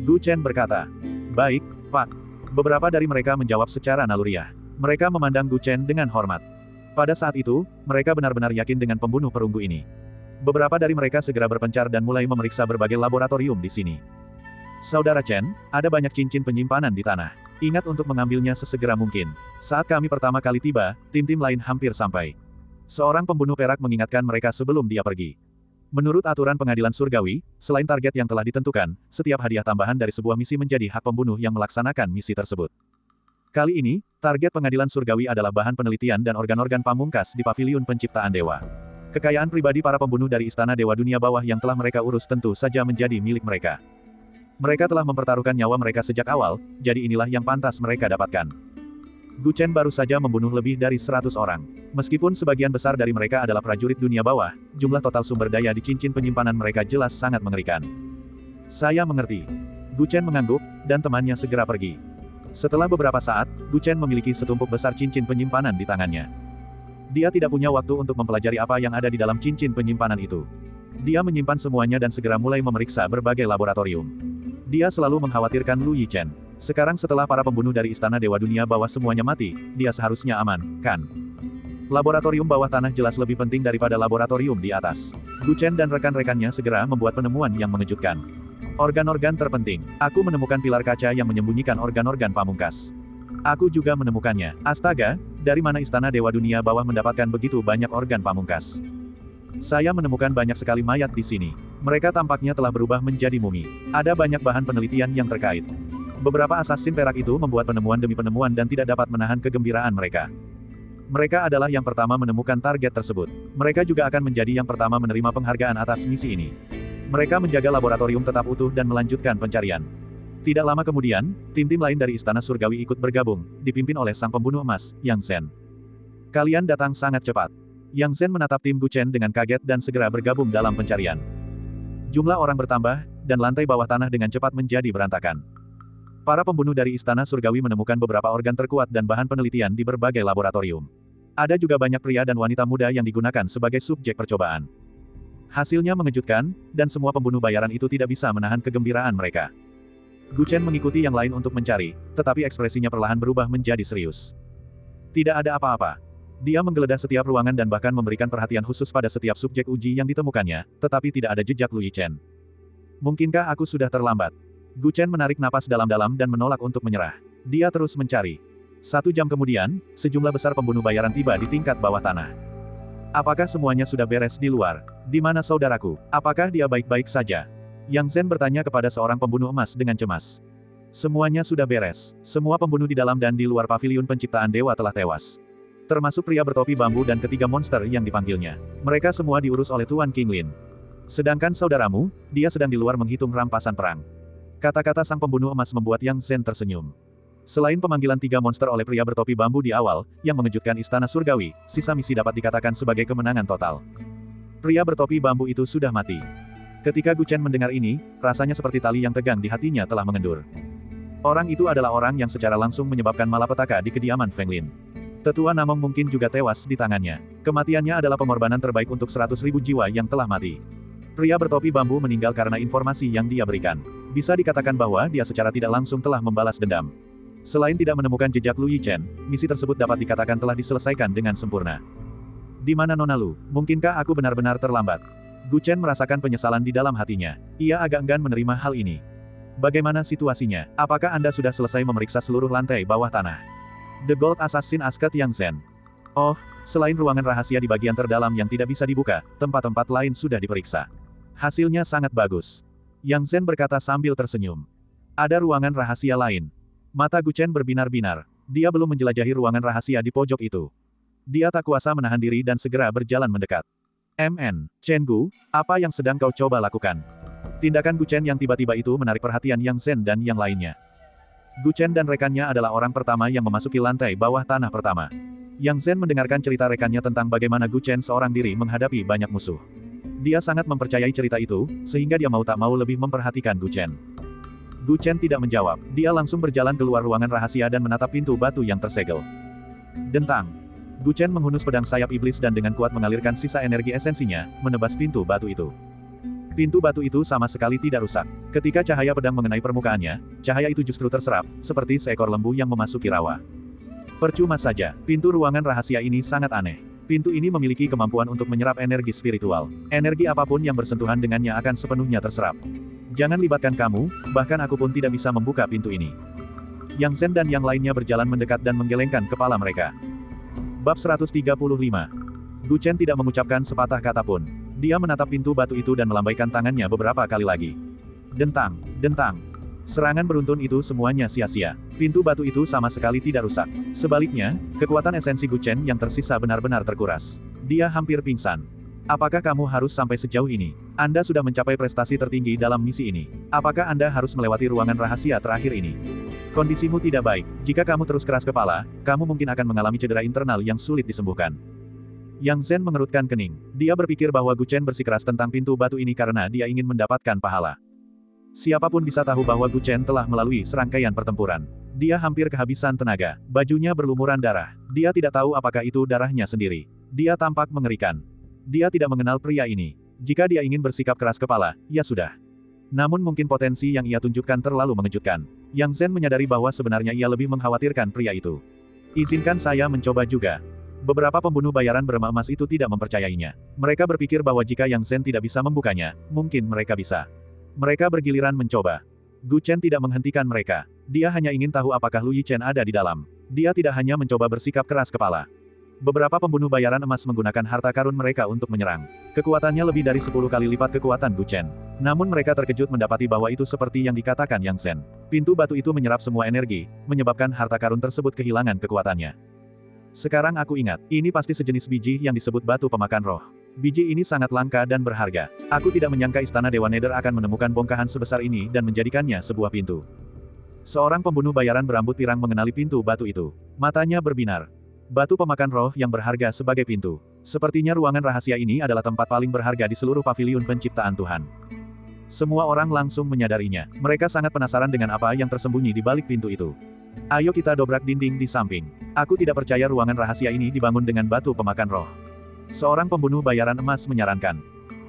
Gu Chen berkata. Baik, Pak. Beberapa dari mereka menjawab secara naluriah. Mereka memandang Gu Chen dengan hormat. Pada saat itu, mereka benar-benar yakin dengan pembunuh perunggu ini. Beberapa dari mereka segera berpencar dan mulai memeriksa berbagai laboratorium di sini. Saudara Chen, ada banyak cincin penyimpanan di tanah. Ingat untuk mengambilnya sesegera mungkin. Saat kami pertama kali tiba, tim-tim lain hampir sampai. Seorang pembunuh perak mengingatkan mereka sebelum dia pergi. Menurut aturan pengadilan surgawi, selain target yang telah ditentukan, setiap hadiah tambahan dari sebuah misi menjadi hak pembunuh yang melaksanakan misi tersebut. Kali ini, target pengadilan surgawi adalah bahan penelitian dan organ-organ pamungkas di paviliun penciptaan dewa. Kekayaan pribadi para pembunuh dari Istana Dewa Dunia Bawah yang telah mereka urus tentu saja menjadi milik mereka. Mereka telah mempertaruhkan nyawa mereka sejak awal, jadi inilah yang pantas mereka dapatkan. Gu Chen baru saja membunuh lebih dari 100 orang. Meskipun sebagian besar dari mereka adalah prajurit dunia bawah, jumlah total sumber daya di cincin penyimpanan mereka jelas sangat mengerikan. Saya mengerti. Gu Chen mengangguk, dan temannya segera pergi. Setelah beberapa saat, Gu Chen memiliki setumpuk besar cincin penyimpanan di tangannya. Dia tidak punya waktu untuk mempelajari apa yang ada di dalam cincin penyimpanan itu. Dia menyimpan semuanya dan segera mulai memeriksa berbagai laboratorium. Dia selalu mengkhawatirkan Lu Yichen. Sekarang setelah para pembunuh dari Istana Dewa Dunia Bawah semuanya mati, dia seharusnya aman, kan? Laboratorium bawah tanah jelas lebih penting daripada laboratorium di atas. Gu Chen dan rekan-rekannya segera membuat penemuan yang mengejutkan. Organ-organ terpenting. Aku menemukan pilar kaca yang menyembunyikan organ-organ pamungkas. Aku juga menemukannya. Astaga, dari mana Istana Dewa Dunia Bawah mendapatkan begitu banyak organ pamungkas? Saya menemukan banyak sekali mayat di sini. Mereka tampaknya telah berubah menjadi mumi. Ada banyak bahan penelitian yang terkait. Beberapa asasin perak itu membuat penemuan demi penemuan dan tidak dapat menahan kegembiraan mereka. Mereka adalah yang pertama menemukan target tersebut. Mereka juga akan menjadi yang pertama menerima penghargaan atas misi ini. Mereka menjaga laboratorium tetap utuh dan melanjutkan pencarian. Tidak lama kemudian, tim-tim lain dari Istana Surgawi ikut bergabung, dipimpin oleh sang pembunuh emas, Yang Zhen. Kalian datang sangat cepat. Yang Zhen menatap tim Gu Chen dengan kaget dan segera bergabung dalam pencarian. Jumlah orang bertambah, dan lantai bawah tanah dengan cepat menjadi berantakan. Para pembunuh dari Istana Surgawi menemukan beberapa organ terkuat dan bahan penelitian di berbagai laboratorium. Ada juga banyak pria dan wanita muda yang digunakan sebagai subjek percobaan. Hasilnya mengejutkan, dan semua pembunuh bayaran itu tidak bisa menahan kegembiraan mereka. Gu Chen mengikuti yang lain untuk mencari, tetapi ekspresinya perlahan berubah menjadi serius. Tidak ada apa-apa. Dia menggeledah setiap ruangan dan bahkan memberikan perhatian khusus pada setiap subjek uji yang ditemukannya, tetapi tidak ada jejak Lu Yichen. Mungkinkah aku sudah terlambat? Gu Chen menarik napas dalam-dalam dan menolak untuk menyerah. Dia terus mencari. 1 jam kemudian, sejumlah besar pembunuh bayaran tiba di tingkat bawah tanah. Apakah semuanya sudah beres di luar? Di mana saudaraku? Apakah dia baik-baik saja? Yang Zhen bertanya kepada seorang pembunuh emas dengan cemas. Semuanya sudah beres. Semua pembunuh di dalam dan di luar paviliun penciptaan dewa telah tewas. Termasuk pria bertopi bambu dan ketiga monster yang dipanggilnya. Mereka semua diurus oleh Tuan King Lin. Sedangkan saudaramu, dia sedang di luar menghitung rampasan perang. Kata-kata sang pembunuh emas membuat Yang Zhen tersenyum. Selain pemanggilan 3 monster oleh pria bertopi bambu di awal, yang mengejutkan Istana Surgawi, sisa misi dapat dikatakan sebagai kemenangan total. Pria bertopi bambu itu sudah mati. Ketika Gu Chen mendengar ini, rasanya seperti tali yang tegang di hatinya telah mengendur. Orang itu adalah orang yang secara langsung menyebabkan malapetaka di kediaman Feng Lin. Tetua Namong mungkin juga tewas di tangannya. Kematiannya adalah pengorbanan terbaik untuk 100.000 jiwa yang telah mati. Pria bertopi bambu meninggal karena informasi yang dia berikan. Bisa dikatakan bahwa dia secara tidak langsung telah membalas dendam. Selain tidak menemukan jejak Lu Yichen, misi tersebut dapat dikatakan telah diselesaikan dengan sempurna. Di mana Nona Lu? Mungkinkah aku benar-benar terlambat? Gu Chen merasakan penyesalan di dalam hatinya. Ia agak enggan menerima hal ini. Bagaimana situasinya? Apakah Anda sudah selesai memeriksa seluruh lantai bawah tanah? The Gold Assassin Asket Yang Zhen. Oh, selain ruangan rahasia di bagian terdalam yang tidak bisa dibuka, tempat-tempat lain sudah diperiksa. Hasilnya sangat bagus. Yang Zhen berkata sambil tersenyum. Ada ruangan rahasia lain. Mata Gu Chen berbinar-binar. Dia belum menjelajahi ruangan rahasia di pojok itu. Dia tak kuasa menahan diri dan segera berjalan mendekat. MN, Chen Gu, apa yang sedang kau coba lakukan? Tindakan Gu Chen yang tiba-tiba itu menarik perhatian Yang Zhen dan yang lainnya. Gu Chen dan rekannya adalah orang pertama yang memasuki lantai bawah tanah pertama. Yang Zhen mendengarkan cerita rekannya tentang bagaimana Gu Chen seorang diri menghadapi banyak musuh. Dia sangat mempercayai cerita itu, sehingga dia mau tak mau lebih memperhatikan Gu Chen. Gu Chen tidak menjawab, dia langsung berjalan keluar ruangan rahasia dan menatap pintu batu yang tersegel. Dentang. Gu Chen menghunus pedang sayap iblis dan dengan kuat mengalirkan sisa energi esensinya, menebas pintu batu itu. Pintu batu itu sama sekali tidak rusak. Ketika cahaya pedang mengenai permukaannya, cahaya itu justru terserap, seperti seekor lembu yang memasuki rawa. Percuma saja, pintu ruangan rahasia ini sangat aneh. Pintu ini memiliki kemampuan untuk menyerap energi spiritual. Energi apapun yang bersentuhan dengannya akan sepenuhnya terserap. Jangan libatkan kamu, bahkan aku pun tidak bisa membuka pintu ini. Yang Zen dan yang lainnya berjalan mendekat dan menggelengkan kepala mereka. Bab 135. Gu Chen tidak mengucapkan sepatah kata pun. Dia menatap pintu batu itu dan melambaikan tangannya beberapa kali lagi. Dentang, dentang. Serangan beruntun itu semuanya sia-sia. Pintu batu itu sama sekali tidak rusak. Sebaliknya, kekuatan esensi Gu Chen yang tersisa benar-benar terkuras. Dia hampir pingsan. Apakah kamu harus sampai sejauh ini? Anda sudah mencapai prestasi tertinggi dalam misi ini. Apakah Anda harus melewati ruangan rahasia terakhir ini? Kondisimu tidak baik. Jika kamu terus keras kepala, kamu mungkin akan mengalami cedera internal yang sulit disembuhkan. Yang Zen mengerutkan kening. Dia berpikir bahwa Gu Chen bersikeras tentang pintu batu ini karena dia ingin mendapatkan pahala. Siapapun bisa tahu bahwa Gu Chen telah melalui serangkaian pertempuran. Dia hampir kehabisan tenaga. Bajunya berlumuran darah. Dia tidak tahu apakah itu darahnya sendiri. Dia tampak mengerikan. Dia tidak mengenal pria ini. Jika dia ingin bersikap keras kepala, ya sudah. Namun mungkin potensi yang ia tunjukkan terlalu mengejutkan. Yang Zen menyadari bahwa sebenarnya ia lebih mengkhawatirkan pria itu. Izinkan saya mencoba juga. Beberapa pembunuh bayaran berema emas itu tidak mempercayainya. Mereka berpikir bahwa jika Yang Zen tidak bisa membukanya, mungkin mereka bisa. Mereka bergiliran mencoba. Gu Chen tidak menghentikan mereka. Dia hanya ingin tahu apakah Lu Yichen ada di dalam. Dia tidak hanya mencoba bersikap keras kepala. Beberapa pembunuh bayaran emas menggunakan harta karun mereka untuk menyerang. Kekuatannya lebih dari 10 kali lipat kekuatan Gu Chen. Namun mereka terkejut mendapati bahwa itu seperti yang dikatakan Yang Zen. Pintu batu itu menyerap semua energi, menyebabkan harta karun tersebut kehilangan kekuatannya. Sekarang aku ingat, ini pasti sejenis biji yang disebut batu pemakan roh. Biji ini sangat langka dan berharga. Aku tidak menyangka Istana Dewa Nether akan menemukan bongkahan sebesar ini dan menjadikannya sebuah pintu. Seorang pembunuh bayaran berambut pirang mengenali pintu batu itu. Matanya berbinar. Batu pemakan roh yang berharga sebagai pintu. Sepertinya ruangan rahasia ini adalah tempat paling berharga di seluruh paviliun penciptaan Tuhan. Semua orang langsung menyadarinya. Mereka sangat penasaran dengan apa yang tersembunyi di balik pintu itu. Ayo kita dobrak dinding di samping. Aku tidak percaya ruangan rahasia ini dibangun dengan batu pemakan roh. Seorang pembunuh bayaran emas menyarankan.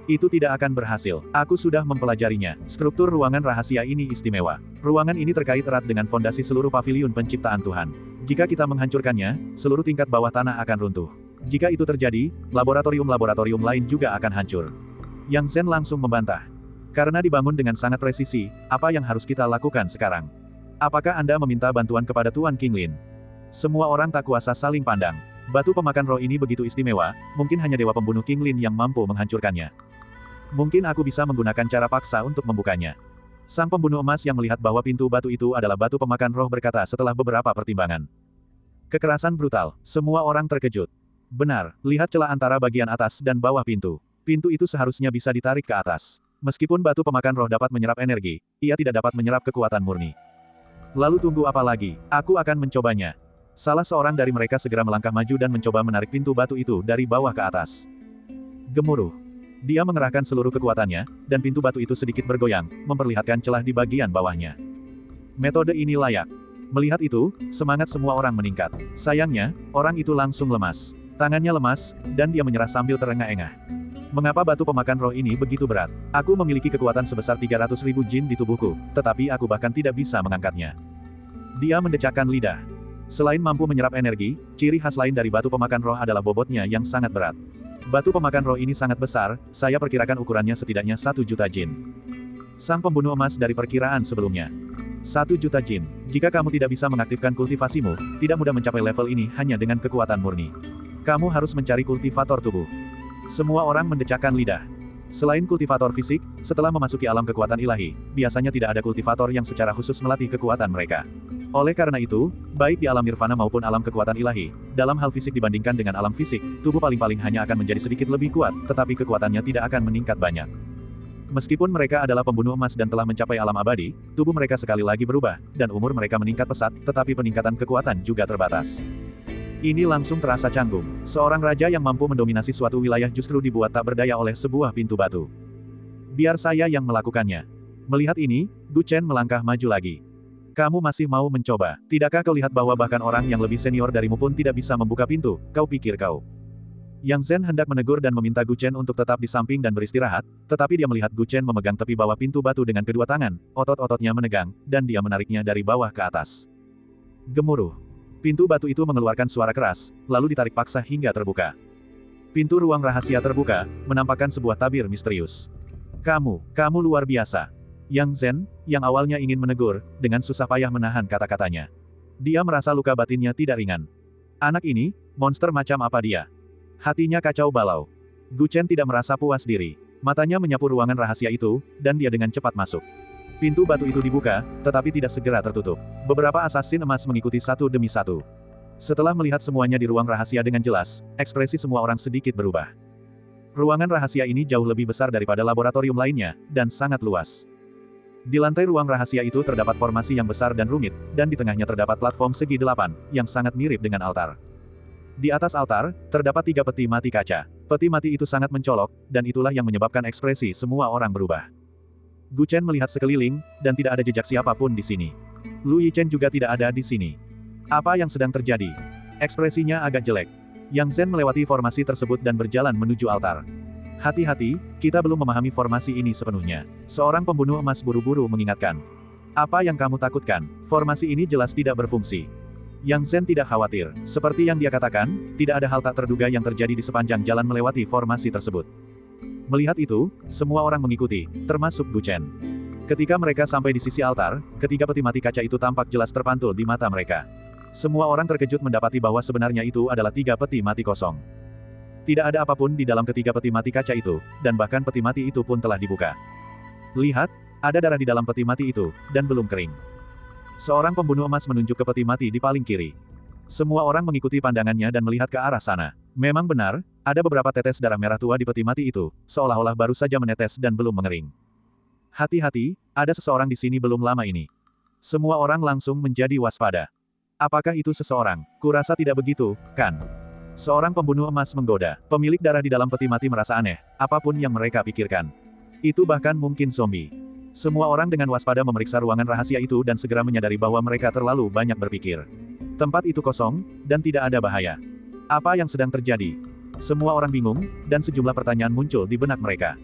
Itu tidak akan berhasil. Aku sudah mempelajarinya. Struktur ruangan rahasia ini istimewa. Ruangan ini terkait erat dengan fondasi seluruh paviliun penciptaan Tuhan. Jika kita menghancurkannya, seluruh tingkat bawah tanah akan runtuh. Jika itu terjadi, laboratorium-laboratorium lain juga akan hancur. Yang Zen langsung membantah. Karena dibangun dengan sangat presisi, apa yang harus kita lakukan sekarang? Apakah Anda meminta bantuan kepada Tuan King Lin? Semua orang tak kuasa saling pandang. Batu pemakan roh ini begitu istimewa, mungkin hanya dewa pembunuh King Lin yang mampu menghancurkannya. Mungkin aku bisa menggunakan cara paksa untuk membukanya. Sang pembunuh emas yang melihat bahwa pintu batu itu adalah batu pemakan roh berkata setelah beberapa pertimbangan. Kekerasan brutal, semua orang terkejut. Benar, lihat celah antara bagian atas dan bawah pintu. Pintu itu seharusnya bisa ditarik ke atas. Meskipun batu pemakan roh dapat menyerap energi, ia tidak dapat menyerap kekuatan murni. Lalu tunggu apa lagi? Aku akan mencobanya. Salah seorang dari mereka segera melangkah maju dan mencoba menarik pintu batu itu dari bawah ke atas. Gemuruh. Dia mengerahkan seluruh kekuatannya, dan pintu batu itu sedikit bergoyang, memperlihatkan celah di bagian bawahnya. Metode ini layak. Melihat itu, semangat semua orang meningkat. Sayangnya, orang itu langsung lemas. Tangannya lemas, dan dia menyerah sambil terengah-engah. Mengapa batu pemakan roh ini begitu berat? Aku memiliki kekuatan sebesar 300.000 jin di tubuhku, tetapi aku bahkan tidak bisa mengangkatnya. Dia mendecakkan lidah. Selain mampu menyerap energi, ciri khas lain dari batu pemakan roh adalah bobotnya yang sangat berat. Batu pemakan roh ini sangat besar, saya perkirakan ukurannya setidaknya 1 juta jin. Sang pembunuh emas dari perkiraan sebelumnya. 1 juta jin. Jika kamu tidak bisa mengaktifkan kultivasimu, tidak mudah mencapai level ini hanya dengan kekuatan murni. Kamu harus mencari kultivator tubuh. Semua orang mendecakkan lidah. Selain kultivator fisik, setelah memasuki alam kekuatan ilahi, biasanya tidak ada kultivator yang secara khusus melatih kekuatan mereka. Oleh karena itu, baik di alam nirvana maupun alam kekuatan ilahi, dalam hal fisik dibandingkan dengan alam fisik, tubuh paling-paling hanya akan menjadi sedikit lebih kuat, tetapi kekuatannya tidak akan meningkat banyak. Meskipun mereka adalah pembunuh emas dan telah mencapai alam abadi, tubuh mereka sekali lagi berubah, dan umur mereka meningkat pesat, tetapi peningkatan kekuatan juga terbatas. Ini langsung terasa canggung. Seorang raja yang mampu mendominasi suatu wilayah justru dibuat tak berdaya oleh sebuah pintu batu. Biar saya yang melakukannya. Melihat ini, Gu Chen melangkah maju lagi. Kamu masih mau mencoba? Tidakkah kau lihat bahwa bahkan orang yang lebih senior darimu pun tidak bisa membuka pintu? Kau pikir kau? Yang Zen hendak menegur dan meminta Gu Chen untuk tetap di samping dan beristirahat, tetapi dia melihat Gu Chen memegang tepi bawah pintu batu dengan kedua tangan, otot-ototnya menegang, dan dia menariknya dari bawah ke atas. Gemuruh. Pintu batu itu mengeluarkan suara keras, lalu ditarik paksa hingga terbuka. Pintu ruang rahasia terbuka, menampakkan sebuah tabir misterius. Kamu luar biasa. Yang Zhen, yang awalnya ingin menegur, dengan susah payah menahan kata-katanya. Dia merasa luka batinnya tidak ringan. Anak ini, monster macam apa dia? Hatinya kacau balau. Gu Chen tidak merasa puas diri. Matanya menyapu ruangan rahasia itu, dan dia dengan cepat masuk. Pintu batu itu dibuka, tetapi tidak segera tertutup. Beberapa asasin emas mengikuti satu demi satu. Setelah melihat semuanya di ruang rahasia dengan jelas, ekspresi semua orang sedikit berubah. Ruangan rahasia ini jauh lebih besar daripada laboratorium lainnya, dan sangat luas. Di lantai ruang rahasia itu terdapat formasi yang besar dan rumit, dan di tengahnya terdapat platform segi 8, yang sangat mirip dengan altar. Di atas altar, terdapat 3 peti mati kaca. Peti mati itu sangat mencolok, dan itulah yang menyebabkan ekspresi semua orang berubah. Gu Chen melihat sekeliling, dan tidak ada jejak siapapun di sini. Lu Yichen juga tidak ada di sini. Apa yang sedang terjadi? Ekspresinya agak jelek. Yang Zhen melewati formasi tersebut dan berjalan menuju altar. Hati-hati, kita belum memahami formasi ini sepenuhnya. Seorang pembunuh emas buru-buru mengingatkan. Apa yang kamu takutkan? Formasi ini jelas tidak berfungsi. Yang Zhen tidak khawatir. Seperti yang dia katakan, tidak ada hal tak terduga yang terjadi di sepanjang jalan melewati formasi tersebut. Melihat itu, semua orang mengikuti, termasuk Gu Chen. Ketika mereka sampai di sisi altar, ketiga peti mati kaca itu tampak jelas terpantul di mata mereka. Semua orang terkejut mendapati bahwa sebenarnya itu adalah 3 peti mati kosong. Tidak ada apapun di dalam ketiga peti mati kaca itu, dan bahkan peti mati itu pun telah dibuka. Lihat, ada darah di dalam peti mati itu, dan belum kering. Seorang pembunuh emas menunjuk ke peti mati di paling kiri. Semua orang mengikuti pandangannya dan melihat ke arah sana. Memang benar, ada beberapa tetes darah merah tua di peti mati itu, seolah-olah baru saja menetes dan belum mengering. Hati-hati, ada seseorang di sini belum lama ini. Semua orang langsung menjadi waspada. Apakah itu seseorang? Kurasa tidak begitu, kan? Seorang pembunuh emas menggoda. Pemilik darah di dalam peti mati merasa aneh, apapun yang mereka pikirkan. Itu bahkan mungkin zombie. Semua orang dengan waspada memeriksa ruangan rahasia itu dan segera menyadari bahwa mereka terlalu banyak berpikir. Tempat itu kosong, dan tidak ada bahaya. Apa yang sedang terjadi? Semua orang bingung, dan sejumlah pertanyaan muncul di benak mereka.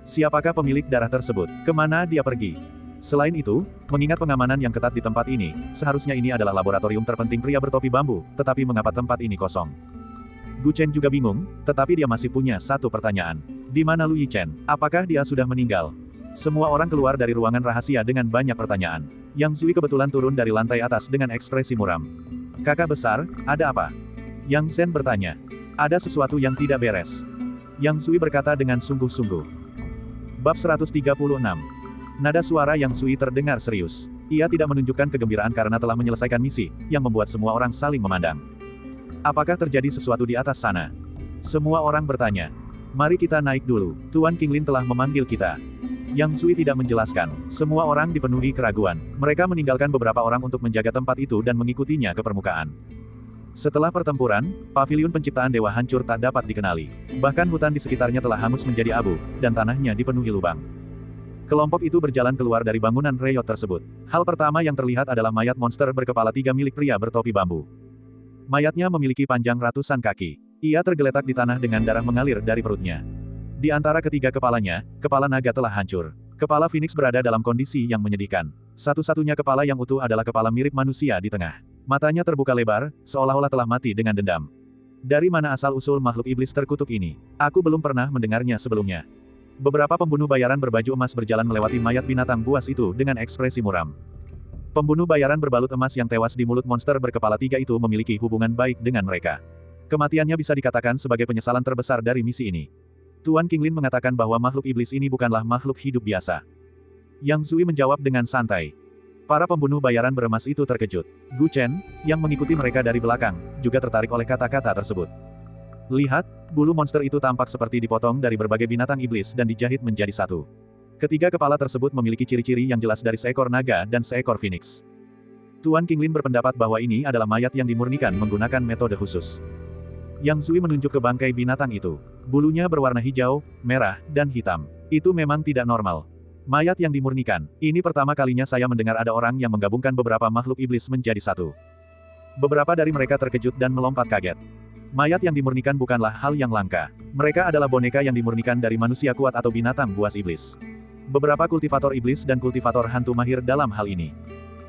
Siapakah pemilik darah tersebut? Kemana dia pergi? Selain itu, mengingat pengamanan yang ketat di tempat ini, seharusnya ini adalah laboratorium terpenting pria bertopi bambu, tetapi mengapa tempat ini kosong? Gu Chen juga bingung, tetapi dia masih punya satu pertanyaan. Di mana Lu Yichen? Apakah dia sudah meninggal? Semua orang keluar dari ruangan rahasia dengan banyak pertanyaan. Yang Zui kebetulan turun dari lantai atas dengan ekspresi muram. Kakak besar, ada apa? Yang Zhen bertanya. Ada sesuatu yang tidak beres. Yang Zui berkata dengan sungguh-sungguh. Bab 136. Nada suara Yang Zui terdengar serius. Ia tidak menunjukkan kegembiraan karena telah menyelesaikan misi, yang membuat semua orang saling memandang. Apakah terjadi sesuatu di atas sana? Semua orang bertanya. Mari kita naik dulu. Tuan Qinglin telah memanggil kita. Yang Zui tidak menjelaskan. Semua orang dipenuhi keraguan. Mereka meninggalkan beberapa orang untuk menjaga tempat itu dan mengikutinya ke permukaan. Setelah pertempuran, paviliun penciptaan dewa hancur tak dapat dikenali. Bahkan hutan di sekitarnya telah hangus menjadi abu, dan tanahnya dipenuhi lubang. Kelompok itu berjalan keluar dari bangunan reyot tersebut. Hal pertama yang terlihat adalah mayat monster berkepala 3 milik pria bertopi bambu. Mayatnya memiliki panjang ratusan kaki. Ia tergeletak di tanah dengan darah mengalir dari perutnya. Di antara ketiga kepalanya, kepala naga telah hancur. Kepala Phoenix berada dalam kondisi yang menyedihkan. Satu-satunya kepala yang utuh adalah kepala mirip manusia di tengah. Matanya terbuka lebar, seolah-olah telah mati dengan dendam. Dari mana asal-usul makhluk iblis terkutuk ini? Aku belum pernah mendengarnya sebelumnya. Beberapa pembunuh bayaran berbaju emas berjalan melewati mayat binatang buas itu dengan ekspresi muram. Pembunuh bayaran berbalut emas yang tewas di mulut monster berkepala 3 itu memiliki hubungan baik dengan mereka. Kematiannya bisa dikatakan sebagai penyesalan terbesar dari misi ini. Tuan Qinglin mengatakan bahwa makhluk iblis ini bukanlah makhluk hidup biasa. Yang Zui menjawab dengan santai. Para pembunuh bayaran beremas itu terkejut. Gu Chen, yang mengikuti mereka dari belakang, juga tertarik oleh kata-kata tersebut. Lihat, bulu monster itu tampak seperti dipotong dari berbagai binatang iblis dan dijahit menjadi satu. Ketiga kepala tersebut memiliki ciri-ciri yang jelas dari seekor naga dan seekor phoenix. Tuan Qinglin berpendapat bahwa ini adalah mayat yang dimurnikan menggunakan metode khusus. Yang Zui menunjuk ke bangkai binatang itu. Bulunya berwarna hijau, merah, dan hitam. Itu memang tidak normal. Mayat yang dimurnikan. Ini pertama kalinya saya mendengar ada orang yang menggabungkan beberapa makhluk iblis menjadi satu. Beberapa dari mereka terkejut dan melompat kaget. Mayat yang dimurnikan bukanlah hal yang langka. Mereka adalah boneka yang dimurnikan dari manusia kuat atau binatang buas iblis. Beberapa kultivator iblis dan kultivator hantu mahir dalam hal ini.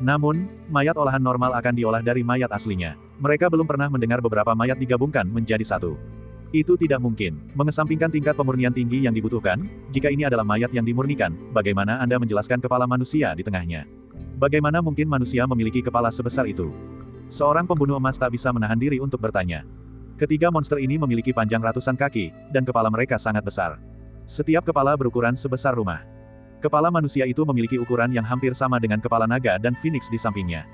Namun, mayat olahan normal akan diolah dari mayat aslinya. Mereka belum pernah mendengar beberapa mayat digabungkan menjadi satu. Itu tidak mungkin. Mengesampingkan tingkat pemurnian tinggi yang dibutuhkan, jika ini adalah mayat yang dimurnikan, bagaimana Anda menjelaskan kepala manusia di tengahnya? Bagaimana mungkin manusia memiliki kepala sebesar itu? Seorang pembunuh emas tak bisa menahan diri untuk bertanya. Ketiga monster ini memiliki panjang ratusan kaki, dan kepala mereka sangat besar. Setiap kepala berukuran sebesar rumah. Kepala manusia itu memiliki ukuran yang hampir sama dengan kepala naga dan phoenix di sampingnya.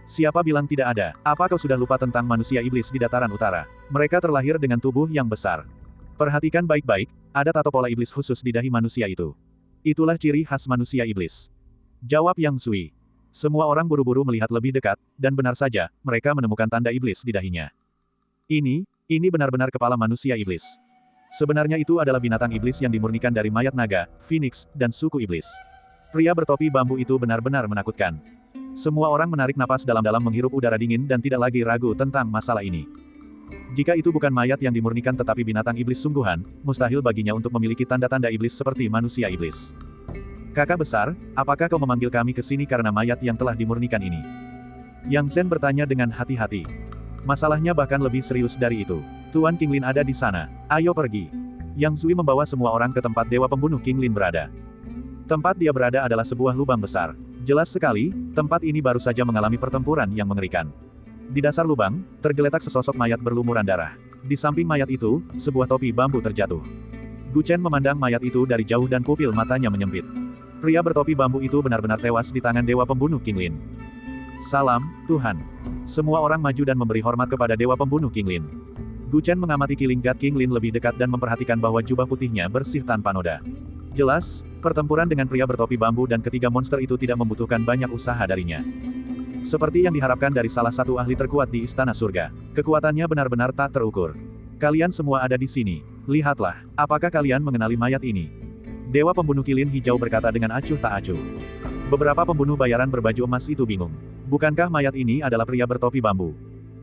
Siapa bilang tidak ada? Apa kau sudah lupa tentang manusia iblis di dataran utara? Mereka terlahir dengan tubuh yang besar. Perhatikan baik-baik, ada tato pola iblis khusus di dahi manusia itu. Itulah ciri khas manusia iblis. Jawab Yang Sui. Semua orang buru-buru melihat lebih dekat, dan benar saja, mereka menemukan tanda iblis di dahinya. Ini benar-benar kepala manusia iblis. Sebenarnya itu adalah binatang iblis yang dimurnikan dari mayat naga, phoenix, dan suku iblis. Pria bertopi bambu itu benar-benar menakutkan. Semua orang menarik napas dalam-dalam menghirup udara dingin dan tidak lagi ragu tentang masalah ini. Jika itu bukan mayat yang dimurnikan tetapi binatang iblis sungguhan, mustahil baginya untuk memiliki tanda-tanda iblis seperti manusia iblis. Kakak besar, apakah kau memanggil kami ke sini karena mayat yang telah dimurnikan ini? Yang Zen bertanya dengan hati-hati. Masalahnya bahkan lebih serius dari itu. Tuan Qinglin ada di sana. Ayo pergi. Yang Zui membawa semua orang ke tempat dewa pembunuh Qinglin berada. Tempat dia berada adalah sebuah lubang besar. Jelas sekali, tempat ini baru saja mengalami pertempuran yang mengerikan. Di dasar lubang, tergeletak sesosok mayat berlumuran darah. Di samping mayat itu, sebuah topi bambu terjatuh. Gu Chen memandang mayat itu dari jauh dan pupil matanya menyempit. Pria bertopi bambu itu benar-benar tewas di tangan dewa pembunuh Qinglin. Salam, Tuhan. Semua orang maju dan memberi hormat kepada dewa pembunuh Qinglin. Gu Chen mengamati Killing God Qinglin lebih dekat dan memperhatikan bahwa jubah putihnya bersih tanpa noda. Jelas, pertempuran dengan pria bertopi bambu dan ketiga monster itu tidak membutuhkan banyak usaha darinya. Seperti yang diharapkan dari salah satu ahli terkuat di Istana Surga. Kekuatannya benar-benar tak terukur. Kalian semua ada di sini. Lihatlah, apakah kalian mengenali mayat ini? Dewa pembunuh kilin hijau berkata dengan acuh tak acuh. Beberapa pembunuh bayaran berbaju emas itu bingung. Bukankah mayat ini adalah pria bertopi bambu?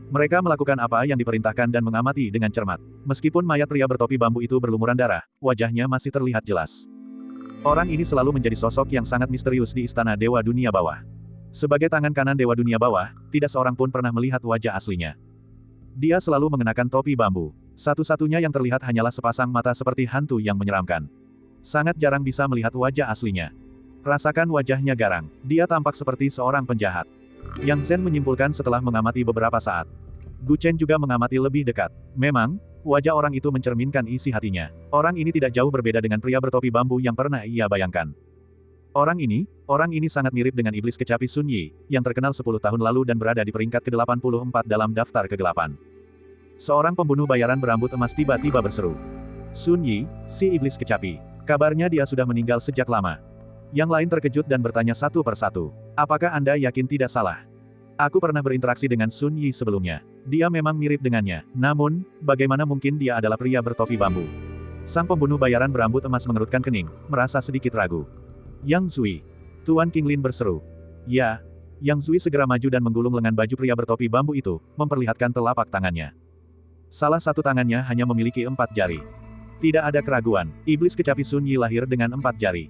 Mereka melakukan apa yang diperintahkan dan mengamati dengan cermat. Meskipun mayat pria bertopi bambu itu berlumuran darah, wajahnya masih terlihat jelas. Orang ini selalu menjadi sosok yang sangat misterius di Istana Dewa Dunia Bawah. Sebagai tangan kanan Dewa Dunia Bawah, tidak seorang pun pernah melihat wajah aslinya. Dia selalu mengenakan topi bambu. Satu-satunya yang terlihat hanyalah sepasang mata seperti hantu yang menyeramkan. Sangat jarang bisa melihat wajah aslinya. Rasakan wajahnya garang. Dia tampak seperti seorang penjahat. Yang Zen menyimpulkan setelah mengamati beberapa saat. Gu Chen juga mengamati lebih dekat. Memang, wajah orang itu mencerminkan isi hatinya. Orang ini tidak jauh berbeda dengan pria bertopi bambu yang pernah ia bayangkan. Orang ini sangat mirip dengan iblis kecapi Sun Yi, yang terkenal 10 tahun lalu dan berada di peringkat ke-84 dalam daftar kegelapan. Seorang pembunuh bayaran berambut emas tiba-tiba berseru. Sun Yi, si iblis kecapi. Kabarnya dia sudah meninggal sejak lama. Yang lain terkejut dan bertanya satu persatu. Apakah Anda yakin tidak salah? Aku pernah berinteraksi dengan Sun Yi sebelumnya. Dia memang mirip dengannya. Namun, bagaimana mungkin dia adalah pria bertopi bambu? Sang pembunuh bayaran berambut emas mengerutkan kening, merasa sedikit ragu. Yang Zui. Tuan Qinglin berseru. Ya. Yang Zui segera maju dan menggulung lengan baju pria bertopi bambu itu, memperlihatkan telapak tangannya. Salah satu tangannya hanya memiliki 4 jari. Tidak ada keraguan, iblis kecapi Sun Yi lahir dengan 4 jari.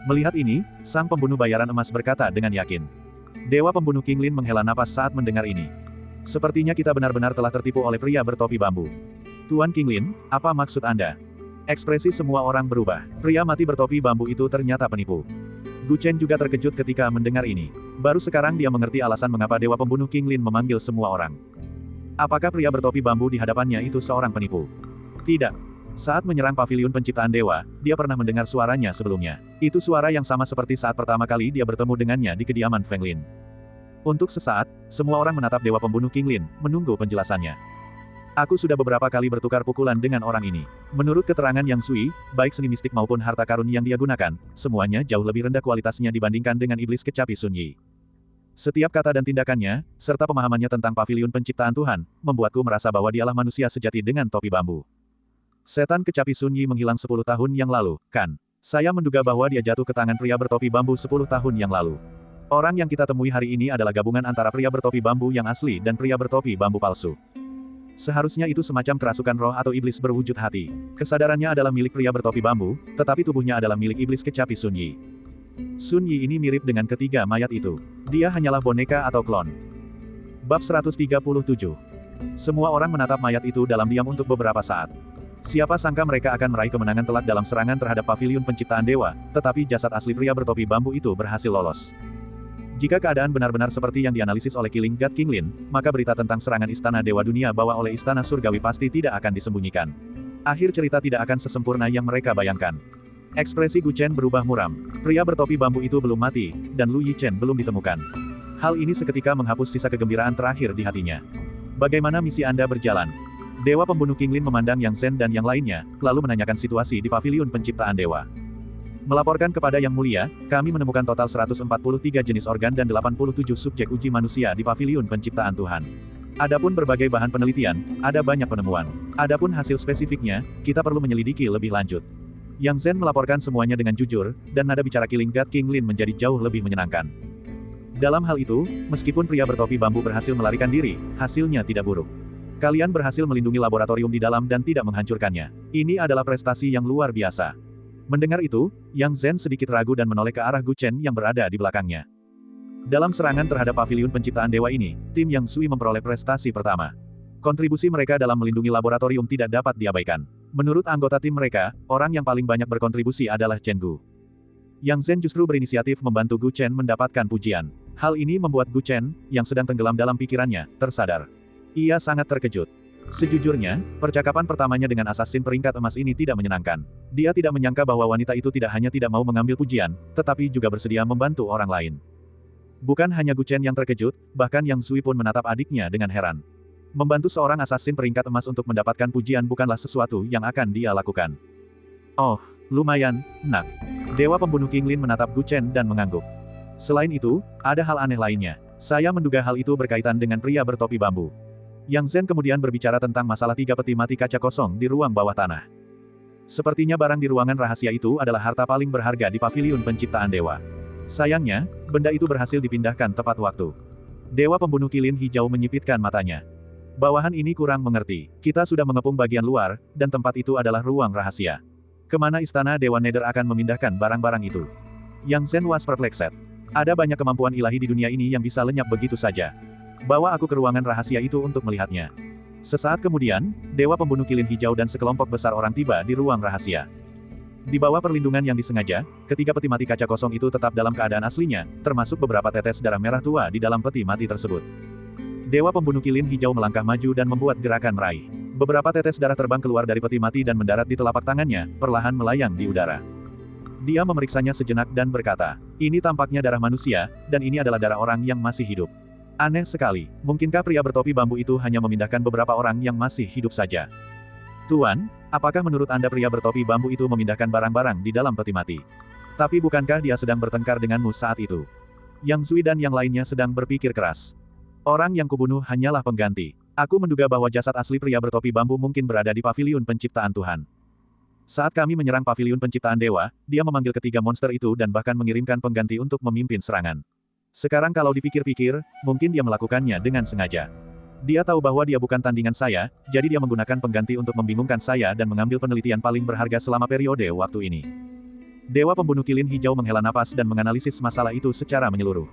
Melihat ini, sang pembunuh bayaran emas berkata dengan yakin. Dewa pembunuh Qinglin menghela napas saat mendengar ini. Sepertinya kita benar-benar telah tertipu oleh pria bertopi bambu. Tuan Qinglin, apa maksud Anda? Ekspresi semua orang berubah. Pria mati bertopi bambu itu ternyata penipu. Gu Chen juga terkejut ketika mendengar ini. Baru sekarang dia mengerti alasan mengapa dewa pembunuh Qinglin memanggil semua orang. Apakah pria bertopi bambu di hadapannya itu seorang penipu? Tidak. Saat menyerang paviliun penciptaan dewa, dia pernah mendengar suaranya sebelumnya. Itu suara yang sama seperti saat pertama kali dia bertemu dengannya di kediaman Feng Lin. Untuk sesaat, semua orang menatap dewa pembunuh Qinglin, menunggu penjelasannya. Aku sudah beberapa kali bertukar pukulan dengan orang ini. Menurut keterangan Yang Sui, baik seni mistik maupun harta karun yang dia gunakan, semuanya jauh lebih rendah kualitasnya dibandingkan dengan iblis kecapi Sun Yi. Setiap kata dan tindakannya, serta pemahamannya tentang paviliun penciptaan Tuhan, membuatku merasa bahwa dialah manusia sejati dengan topi bambu. Setan kecapi Sun Yi menghilang 10 tahun yang lalu, kan? Saya menduga bahwa dia jatuh ke tangan pria bertopi bambu 10 tahun yang lalu. Orang yang kita temui hari ini adalah gabungan antara pria bertopi bambu yang asli dan pria bertopi bambu palsu. Seharusnya itu semacam kerasukan roh atau iblis berwujud hati. Kesadarannya adalah milik pria bertopi bambu, tetapi tubuhnya adalah milik iblis kecapi Sun Yi. Sun Yi ini mirip dengan ketiga mayat itu. Dia hanyalah boneka atau klon. Bab 137. Semua orang menatap mayat itu dalam diam untuk beberapa saat. Siapa sangka mereka akan meraih kemenangan telak dalam serangan terhadap paviliun penciptaan dewa, tetapi jasad asli pria bertopi bambu itu berhasil lolos. Jika keadaan benar-benar seperti yang dianalisis oleh Killing God King Lin, maka berita tentang serangan Istana Dewa Dunia Bawah oleh Istana Surgawi pasti tidak akan disembunyikan. Akhir cerita tidak akan sesempurna yang mereka bayangkan. Ekspresi Gu Chen berubah muram. Pria bertopi bambu itu belum mati, dan Lu Yichen belum ditemukan. Hal ini seketika menghapus sisa kegembiraan terakhir di hatinya. Bagaimana misi Anda berjalan? Dewa pembunuh King Lin memandang Yang Zhen dan yang lainnya, lalu menanyakan situasi di paviliun penciptaan dewa. Melaporkan kepada Yang Mulia, kami menemukan total 143 jenis organ dan 87 subjek uji manusia di paviliun penciptaan Tuhan. Adapun berbagai bahan penelitian, ada banyak penemuan. Adapun hasil spesifiknya, kita perlu menyelidiki lebih lanjut. Yang Zhen melaporkan semuanya dengan jujur, dan nada bicara Killing God King Lin menjadi jauh lebih menyenangkan. Dalam hal itu, meskipun pria bertopi bambu berhasil melarikan diri, hasilnya tidak buruk. Kalian berhasil melindungi laboratorium di dalam dan tidak menghancurkannya. Ini adalah prestasi yang luar biasa. Mendengar itu, Yang Zhen sedikit ragu dan menoleh ke arah Gu Chen yang berada di belakangnya. Dalam serangan terhadap paviliun penciptaan dewa ini, tim Yang Sui memperoleh prestasi pertama. Kontribusi mereka dalam melindungi laboratorium tidak dapat diabaikan. Menurut anggota tim mereka, orang yang paling banyak berkontribusi adalah Chen Gu. Yang Zhen justru berinisiatif membantu Gu Chen mendapatkan pujian. Hal ini membuat Gu Chen, yang sedang tenggelam dalam pikirannya, tersadar. Ia sangat terkejut. Sejujurnya, percakapan pertamanya dengan assassin peringkat emas ini tidak menyenangkan. Dia tidak menyangka bahwa wanita itu tidak hanya tidak mau mengambil pujian, tetapi juga bersedia membantu orang lain. Bukan hanya Gu Chen yang terkejut, bahkan Yang Sui pun menatap adiknya dengan heran. Membantu seorang assassin peringkat emas untuk mendapatkan pujian bukanlah sesuatu yang akan dia lakukan. Oh, lumayan, nak. Dewa pembunuh King Lin menatap Gu Chen dan mengangguk. Selain itu, ada hal aneh lainnya. Saya menduga hal itu berkaitan dengan pria bertopi bambu. Yang Zhen kemudian berbicara tentang masalah 3 peti mati kaca kosong di ruang bawah tanah. Sepertinya barang di ruangan rahasia itu adalah harta paling berharga di paviliun penciptaan dewa. Sayangnya, benda itu berhasil dipindahkan tepat waktu. Dewa pembunuh kilin hijau menyipitkan matanya. Bawahan ini kurang mengerti. Kita sudah mengepung bagian luar, dan tempat itu adalah ruang rahasia. Kemana Istana Dewa Nether akan memindahkan barang-barang itu? Yang Zhen was perplexed. Ada banyak kemampuan ilahi di dunia ini yang bisa lenyap begitu saja. Bawa aku ke ruangan rahasia itu untuk melihatnya. Sesaat kemudian, Dewa Pembunuh Kilin Hijau dan sekelompok besar orang tiba di ruang rahasia. Di bawah perlindungan yang disengaja, ketiga peti mati kaca kosong itu tetap dalam keadaan aslinya, termasuk beberapa tetes darah merah tua di dalam peti mati tersebut. Dewa Pembunuh Kilin Hijau melangkah maju dan membuat gerakan meraih. Beberapa tetes darah terbang keluar dari peti mati dan mendarat di telapak tangannya, perlahan melayang di udara. Dia memeriksanya sejenak dan berkata, ini tampaknya darah manusia, dan ini adalah darah orang yang masih hidup. Aneh sekali, mungkinkah pria bertopi bambu itu hanya memindahkan beberapa orang yang masih hidup saja? Tuan, apakah menurut Anda pria bertopi bambu itu memindahkan barang-barang di dalam peti mati? Tapi bukankah dia sedang bertengkar denganmu saat itu? Yang Zui dan yang lainnya sedang berpikir keras. Orang yang kubunuh hanyalah pengganti. Aku menduga bahwa jasad asli pria bertopi bambu mungkin berada di paviliun penciptaan Tuhan. Saat kami menyerang paviliun penciptaan dewa, dia memanggil ketiga monster itu dan bahkan mengirimkan pengganti untuk memimpin serangan. Sekarang kalau dipikir-pikir, mungkin dia melakukannya dengan sengaja. Dia tahu bahwa dia bukan tandingan saya, jadi dia menggunakan pengganti untuk membingungkan saya dan mengambil penelitian paling berharga selama periode waktu ini. Dewa Pembunuh Kilin Hijau menghela napas dan menganalisis masalah itu secara menyeluruh.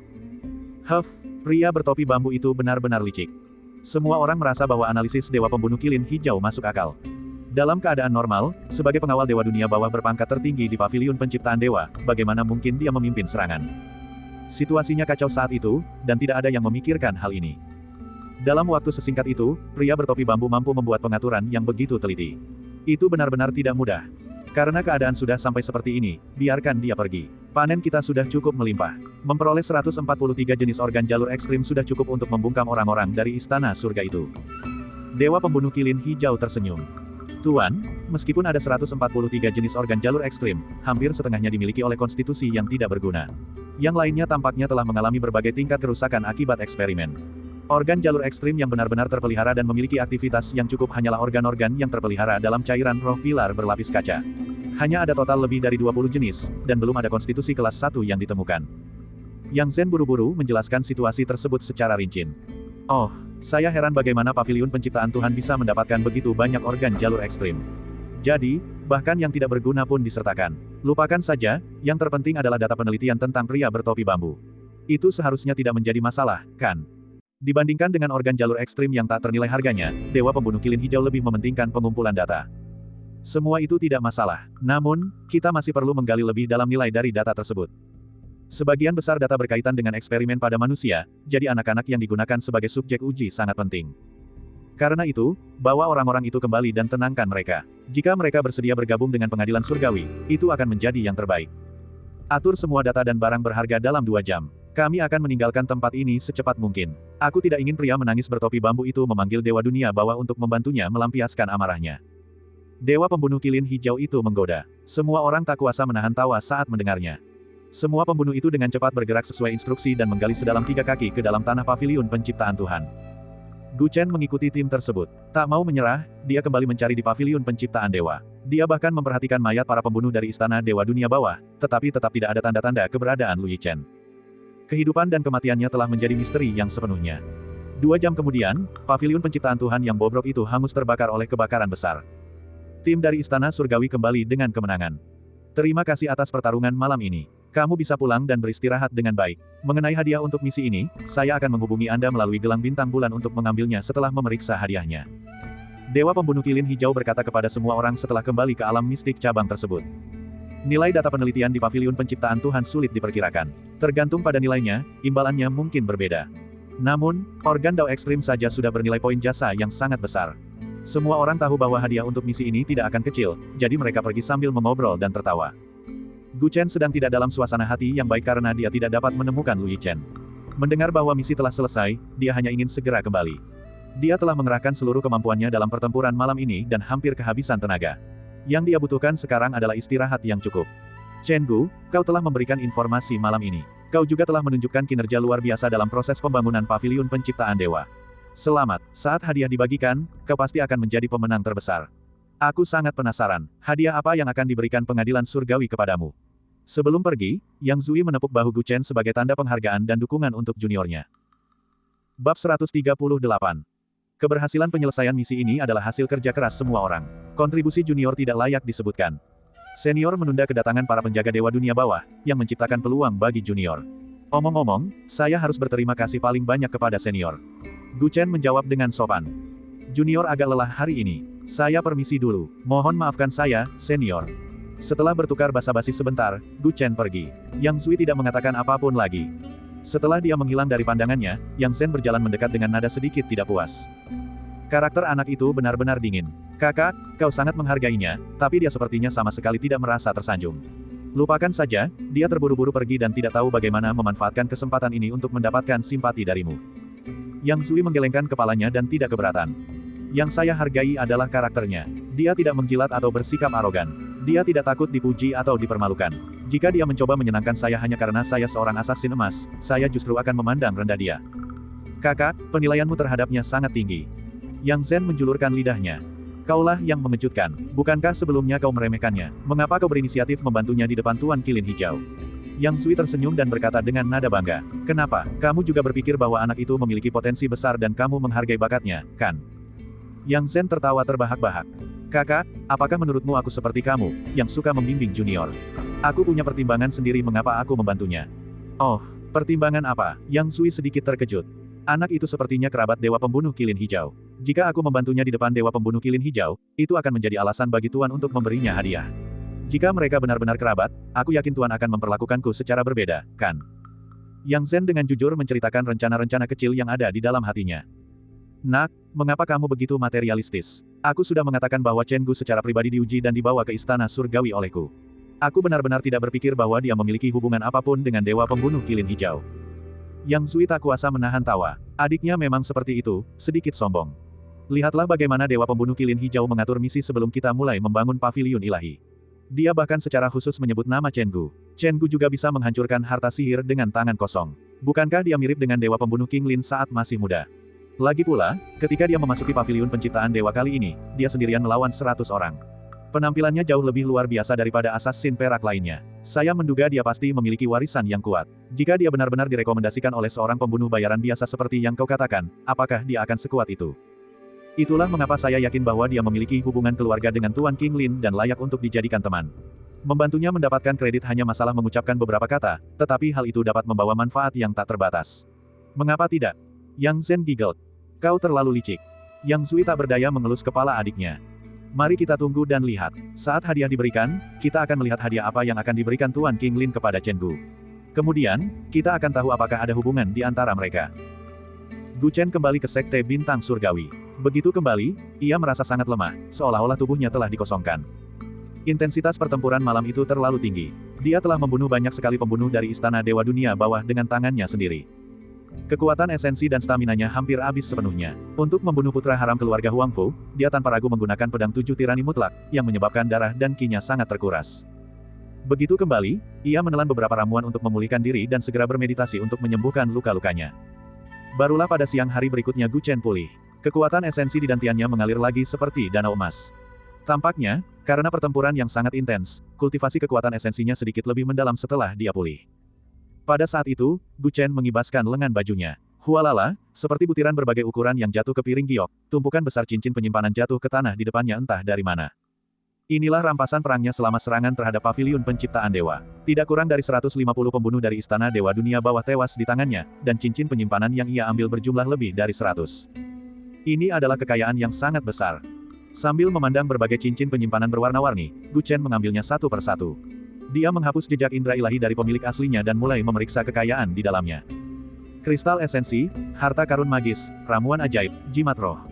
Pria bertopi bambu itu benar-benar licik. Semua orang merasa bahwa analisis Dewa Pembunuh Kilin Hijau masuk akal. Dalam keadaan normal, sebagai pengawal Dewa Dunia Bawah berpangkat tertinggi di paviliun penciptaan dewa, bagaimana mungkin dia memimpin serangan? Situasinya kacau saat itu, dan tidak ada yang memikirkan hal ini. Dalam waktu sesingkat itu, pria bertopi bambu mampu membuat pengaturan yang begitu teliti. Itu benar-benar tidak mudah. Karena keadaan sudah sampai seperti ini, biarkan dia pergi. Panen kita sudah cukup melimpah. Memperoleh 143 jenis organ jalur ekstrim sudah cukup untuk membungkam orang-orang dari istana surga itu. Dewa Pembunuh Kilin Hijau tersenyum. Tuan, meskipun ada 143 jenis organ jalur ekstrim, hampir setengahnya dimiliki oleh konstitusi yang tidak berguna. Yang lainnya tampaknya telah mengalami berbagai tingkat kerusakan akibat eksperimen. Organ jalur ekstrim yang benar-benar terpelihara dan memiliki aktivitas yang cukup hanyalah organ-organ yang terpelihara dalam cairan roh pilar berlapis kaca. Hanya ada total lebih dari 20 jenis, dan belum ada konstitusi kelas 1 yang ditemukan. Yang Zhen buru-buru menjelaskan situasi tersebut secara rinci. Oh, saya heran bagaimana paviliun penciptaan Tuhan bisa mendapatkan begitu banyak organ jalur ekstrim. Jadi, bahkan yang tidak berguna pun disertakan. Lupakan saja, yang terpenting adalah data penelitian tentang pria bertopi bambu. Itu seharusnya tidak menjadi masalah, kan? Dibandingkan dengan organ jalur ekstrim yang tak ternilai harganya, Dewa Pembunuh Kilin Hijau lebih mementingkan pengumpulan data. Semua itu tidak masalah. Namun, kita masih perlu menggali lebih dalam nilai dari data tersebut. Sebagian besar data berkaitan dengan eksperimen pada manusia, jadi anak-anak yang digunakan sebagai subjek uji sangat penting. Karena itu, bawa orang-orang itu kembali dan tenangkan mereka. Jika mereka bersedia bergabung dengan pengadilan surgawi, itu akan menjadi yang terbaik. Atur semua data dan barang berharga dalam 2 jam. Kami akan meninggalkan tempat ini secepat mungkin. Aku tidak ingin pria menangis bertopi bambu itu memanggil Dewa Dunia Bawah untuk membantunya melampiaskan amarahnya. Dewa Pembunuh Kilin Hijau itu menggoda. Semua orang tak kuasa menahan tawa saat mendengarnya. Semua pembunuh itu dengan cepat bergerak sesuai instruksi dan menggali sedalam 3 kaki ke dalam tanah paviliun penciptaan Tuhan. Gu Chen mengikuti tim tersebut. Tak mau menyerah, dia kembali mencari di paviliun penciptaan dewa. Dia bahkan memperhatikan mayat para pembunuh dari istana Dewa Dunia Bawah, tetapi tetap tidak ada tanda-tanda keberadaan Lu Yichen. Kehidupan dan kematiannya telah menjadi misteri yang sepenuhnya. 2 jam kemudian, paviliun penciptaan Tuhan yang bobrok itu hangus terbakar oleh kebakaran besar. Tim dari Istana Surgawi kembali dengan kemenangan. Terima kasih atas pertarungan malam ini. Kamu bisa pulang dan beristirahat dengan baik. Mengenai hadiah untuk misi ini, saya akan menghubungi Anda melalui gelang bintang bulan untuk mengambilnya setelah memeriksa hadiahnya. Dewa Pembunuh Kilin Hijau berkata kepada semua orang setelah kembali ke alam mistik cabang tersebut. Nilai data penelitian di paviliun penciptaan Tuhan sulit diperkirakan. Tergantung pada nilainya, imbalannya mungkin berbeda. Namun, organ Dao ekstrim saja sudah bernilai poin jasa yang sangat besar. Semua orang tahu bahwa hadiah untuk misi ini tidak akan kecil, jadi mereka pergi sambil mengobrol dan tertawa. Gu Chen sedang tidak dalam suasana hati yang baik karena dia tidak dapat menemukan Lu Yichen. Mendengar bahwa misi telah selesai, dia hanya ingin segera kembali. Dia telah mengerahkan seluruh kemampuannya dalam pertempuran malam ini dan hampir kehabisan tenaga. Yang dia butuhkan sekarang adalah istirahat yang cukup. Chen Gu, kau telah memberikan informasi malam ini. Kau juga telah menunjukkan kinerja luar biasa dalam proses pembangunan paviliun penciptaan dewa. Selamat, saat hadiah dibagikan, kau pasti akan menjadi pemenang terbesar. Aku sangat penasaran, hadiah apa yang akan diberikan pengadilan surgawi kepadamu. Sebelum pergi, Yang Zui menepuk bahu Gu Chen sebagai tanda penghargaan dan dukungan untuk juniornya. Bab 138. Keberhasilan penyelesaian misi ini adalah hasil kerja keras semua orang. Kontribusi junior tidak layak disebutkan. Senior menunda kedatangan para penjaga Dewa Dunia Bawah, yang menciptakan peluang bagi junior. Omong-omong, saya harus berterima kasih paling banyak kepada senior. Gu Chen menjawab dengan sopan. Junior agak lelah hari ini. Saya permisi dulu. Mohon maafkan saya, senior. Setelah bertukar basa-basi sebentar, Gu Chen pergi. Yang Zui tidak mengatakan apapun lagi. Setelah dia menghilang dari pandangannya, Yang Zhen berjalan mendekat dengan nada sedikit tidak puas. Karakter anak itu benar-benar dingin. Kakak, kau sangat menghargainya, tapi dia sepertinya sama sekali tidak merasa tersanjung. Lupakan saja, dia terburu-buru pergi dan tidak tahu bagaimana memanfaatkan kesempatan ini untuk mendapatkan simpati darimu. Yang Zui menggelengkan kepalanya dan tidak keberatan. Yang saya hargai adalah karakternya. Dia tidak menjilat atau bersikap arogan. Dia tidak takut dipuji atau dipermalukan. Jika dia mencoba menyenangkan saya hanya karena saya seorang asasin emas, saya justru akan memandang rendah dia. Kakak, penilaianmu terhadapnya sangat tinggi. Yang Zhen menjulurkan lidahnya. Kaulah yang mengejutkan. Bukankah sebelumnya kau meremehkannya? Mengapa kau berinisiatif membantunya di depan Tuan Kilin Hijau? Yang Zui tersenyum dan berkata dengan nada bangga. Kenapa? Kamu juga berpikir bahwa anak itu memiliki potensi besar dan kamu menghargai bakatnya, kan? Yang Zhen tertawa terbahak-bahak. Kakak, apakah menurutmu aku seperti kamu, yang suka membimbing junior? Aku punya pertimbangan sendiri mengapa aku membantunya. Oh, pertimbangan apa? Yang Zui sedikit terkejut. Anak itu sepertinya kerabat Dewa Pembunuh Kilin Hijau. Jika aku membantunya di depan Dewa Pembunuh Kilin Hijau, itu akan menjadi alasan bagi Tuan untuk memberinya hadiah. Jika mereka benar-benar kerabat, aku yakin Tuan akan memperlakukanku secara berbeda, kan? Yang Zhen dengan jujur menceritakan rencana-rencana kecil yang ada di dalam hatinya. Nak, mengapa kamu begitu materialistis? Aku sudah mengatakan bahwa Chen Gu secara pribadi diuji dan dibawa ke istana surgawi olehku. Aku benar-benar tidak berpikir bahwa dia memiliki hubungan apapun dengan Dewa Pembunuh Kilin Hijau. Yang Zui tak kuasa menahan tawa. Adiknya memang seperti itu, sedikit sombong. Lihatlah bagaimana Dewa Pembunuh Kilin Hijau mengatur misi sebelum kita mulai membangun paviliun ilahi. Dia bahkan secara khusus menyebut nama Chen Gu. Chen Gu juga bisa menghancurkan harta sihir dengan tangan kosong. Bukankah dia mirip dengan Dewa Pembunuh King Lin saat masih muda? Lagi pula, ketika dia memasuki paviliun penciptaan dewa kali ini, dia sendirian melawan 100 orang. Penampilannya jauh lebih luar biasa daripada assassin perak lainnya. Saya menduga dia pasti memiliki warisan yang kuat. Jika dia benar-benar direkomendasikan oleh seorang pembunuh bayaran biasa seperti yang kau katakan, apakah dia akan sekuat itu? Itulah mengapa saya yakin bahwa dia memiliki hubungan keluarga dengan Tuan King Lin dan layak untuk dijadikan teman. Membantunya mendapatkan kredit hanya masalah mengucapkan beberapa kata, tetapi hal itu dapat membawa manfaat yang tak terbatas. Mengapa tidak? Yang Zhen giggled. Kau terlalu licik. Yang Zui tak berdaya mengelus kepala adiknya. Mari kita tunggu dan lihat. Saat hadiah diberikan, kita akan melihat hadiah apa yang akan diberikan Tuan King Lin kepada Chen Gu. Kemudian, kita akan tahu apakah ada hubungan di antara mereka. Gu Chen kembali ke Sekte Bintang Surgawi. Begitu kembali, ia merasa sangat lemah, seolah-olah tubuhnya telah dikosongkan. Intensitas pertempuran malam itu terlalu tinggi. Dia telah membunuh banyak sekali pembunuh dari Istana Dewa Dunia Bawah dengan tangannya sendiri. Kekuatan esensi dan staminanya hampir habis sepenuhnya. Untuk membunuh putra haram keluarga Huang Fu, dia tanpa ragu menggunakan pedang 7 tirani mutlak, yang menyebabkan darah dan ki-nya sangat terkuras. Begitu kembali, ia menelan beberapa ramuan untuk memulihkan diri dan segera bermeditasi untuk menyembuhkan luka-lukanya. Barulah pada siang hari berikutnya Gu Chen pulih. Kekuatan esensi di dantiannya mengalir lagi seperti danau emas. Tampaknya, karena pertempuran yang sangat intens, kultivasi kekuatan esensinya sedikit lebih mendalam setelah dia pulih. Pada saat itu, Gu Chen mengibaskan lengan bajunya. Hualala, seperti butiran berbagai ukuran yang jatuh ke piring giok, tumpukan besar cincin penyimpanan jatuh ke tanah di depannya entah dari mana. Inilah rampasan perangnya selama serangan terhadap paviliun penciptaan dewa. Tidak kurang dari 150 pembunuh dari Istana Dewa Dunia Bawah tewas di tangannya, dan cincin penyimpanan yang ia ambil berjumlah lebih dari 100. Ini adalah kekayaan yang sangat besar. Sambil memandang berbagai cincin penyimpanan berwarna-warni, Gu Chen mengambilnya satu persatu. Dia menghapus jejak indera ilahi dari pemilik aslinya dan mulai memeriksa kekayaan di dalamnya. Kristal esensi, harta karun magis, ramuan ajaib, jimat roh.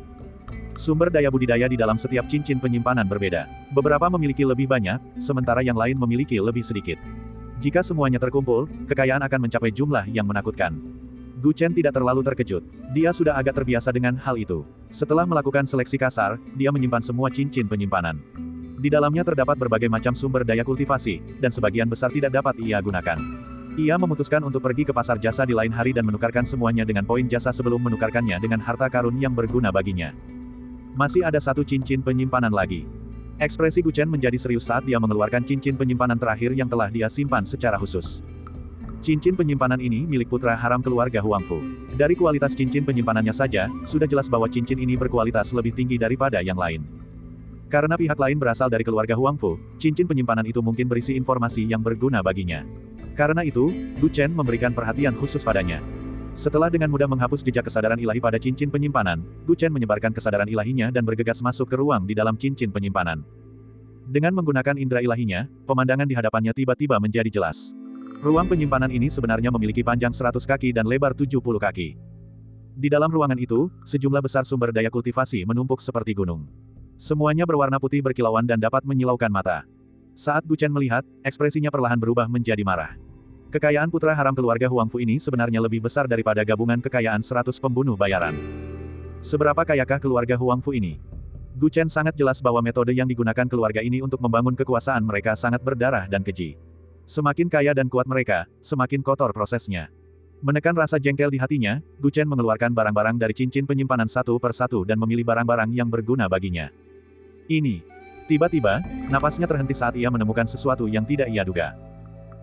Sumber daya budidaya di dalam setiap cincin penyimpanan berbeda. Beberapa memiliki lebih banyak, sementara yang lain memiliki lebih sedikit. Jika semuanya terkumpul, kekayaan akan mencapai jumlah yang menakutkan. Gu Chen tidak terlalu terkejut. Dia sudah agak terbiasa dengan hal itu. Setelah melakukan seleksi kasar, dia menyimpan semua cincin penyimpanan. Di dalamnya terdapat berbagai macam sumber daya kultivasi, dan sebagian besar tidak dapat ia gunakan. Ia memutuskan untuk pergi ke pasar jasa di lain hari dan menukarkan semuanya dengan poin jasa sebelum menukarkannya dengan harta karun yang berguna baginya. Masih ada satu cincin penyimpanan lagi. Ekspresi Gu Chen menjadi serius saat dia mengeluarkan cincin penyimpanan terakhir yang telah dia simpan secara khusus. Cincin penyimpanan ini milik putra haram keluarga Huang Fu. Dari kualitas cincin penyimpanannya saja, sudah jelas bahwa cincin ini berkualitas lebih tinggi daripada yang lain. Karena pihak lain berasal dari keluarga Huang Fu, cincin penyimpanan itu mungkin berisi informasi yang berguna baginya. Karena itu, Gu Chen memberikan perhatian khusus padanya. Setelah dengan mudah menghapus jejak kesadaran ilahi pada cincin penyimpanan, Gu Chen menyebarkan kesadaran ilahinya dan bergegas masuk ke ruang di dalam cincin penyimpanan. Dengan menggunakan indera ilahinya, pemandangan di hadapannya tiba-tiba menjadi jelas. Ruang penyimpanan ini sebenarnya memiliki panjang 100 kaki dan lebar 70 kaki. Di dalam ruangan itu, sejumlah besar sumber daya kultivasi menumpuk seperti gunung. Semuanya berwarna putih berkilauan dan dapat menyilaukan mata. Saat Gu Chen melihat, ekspresinya perlahan berubah menjadi marah. Kekayaan putra haram keluarga Huang Fu ini sebenarnya lebih besar daripada gabungan kekayaan 100 pembunuh bayaran. Seberapa kayakah keluarga Huang Fu ini? Gu Chen sangat jelas bahwa metode yang digunakan keluarga ini untuk membangun kekuasaan mereka sangat berdarah dan keji. Semakin kaya dan kuat mereka, semakin kotor prosesnya. Menekan rasa jengkel di hatinya, Gu Chen mengeluarkan barang-barang dari cincin penyimpanan satu persatu dan memilih barang-barang yang berguna baginya. Ini. Tiba-tiba, napasnya terhenti saat ia menemukan sesuatu yang tidak ia duga.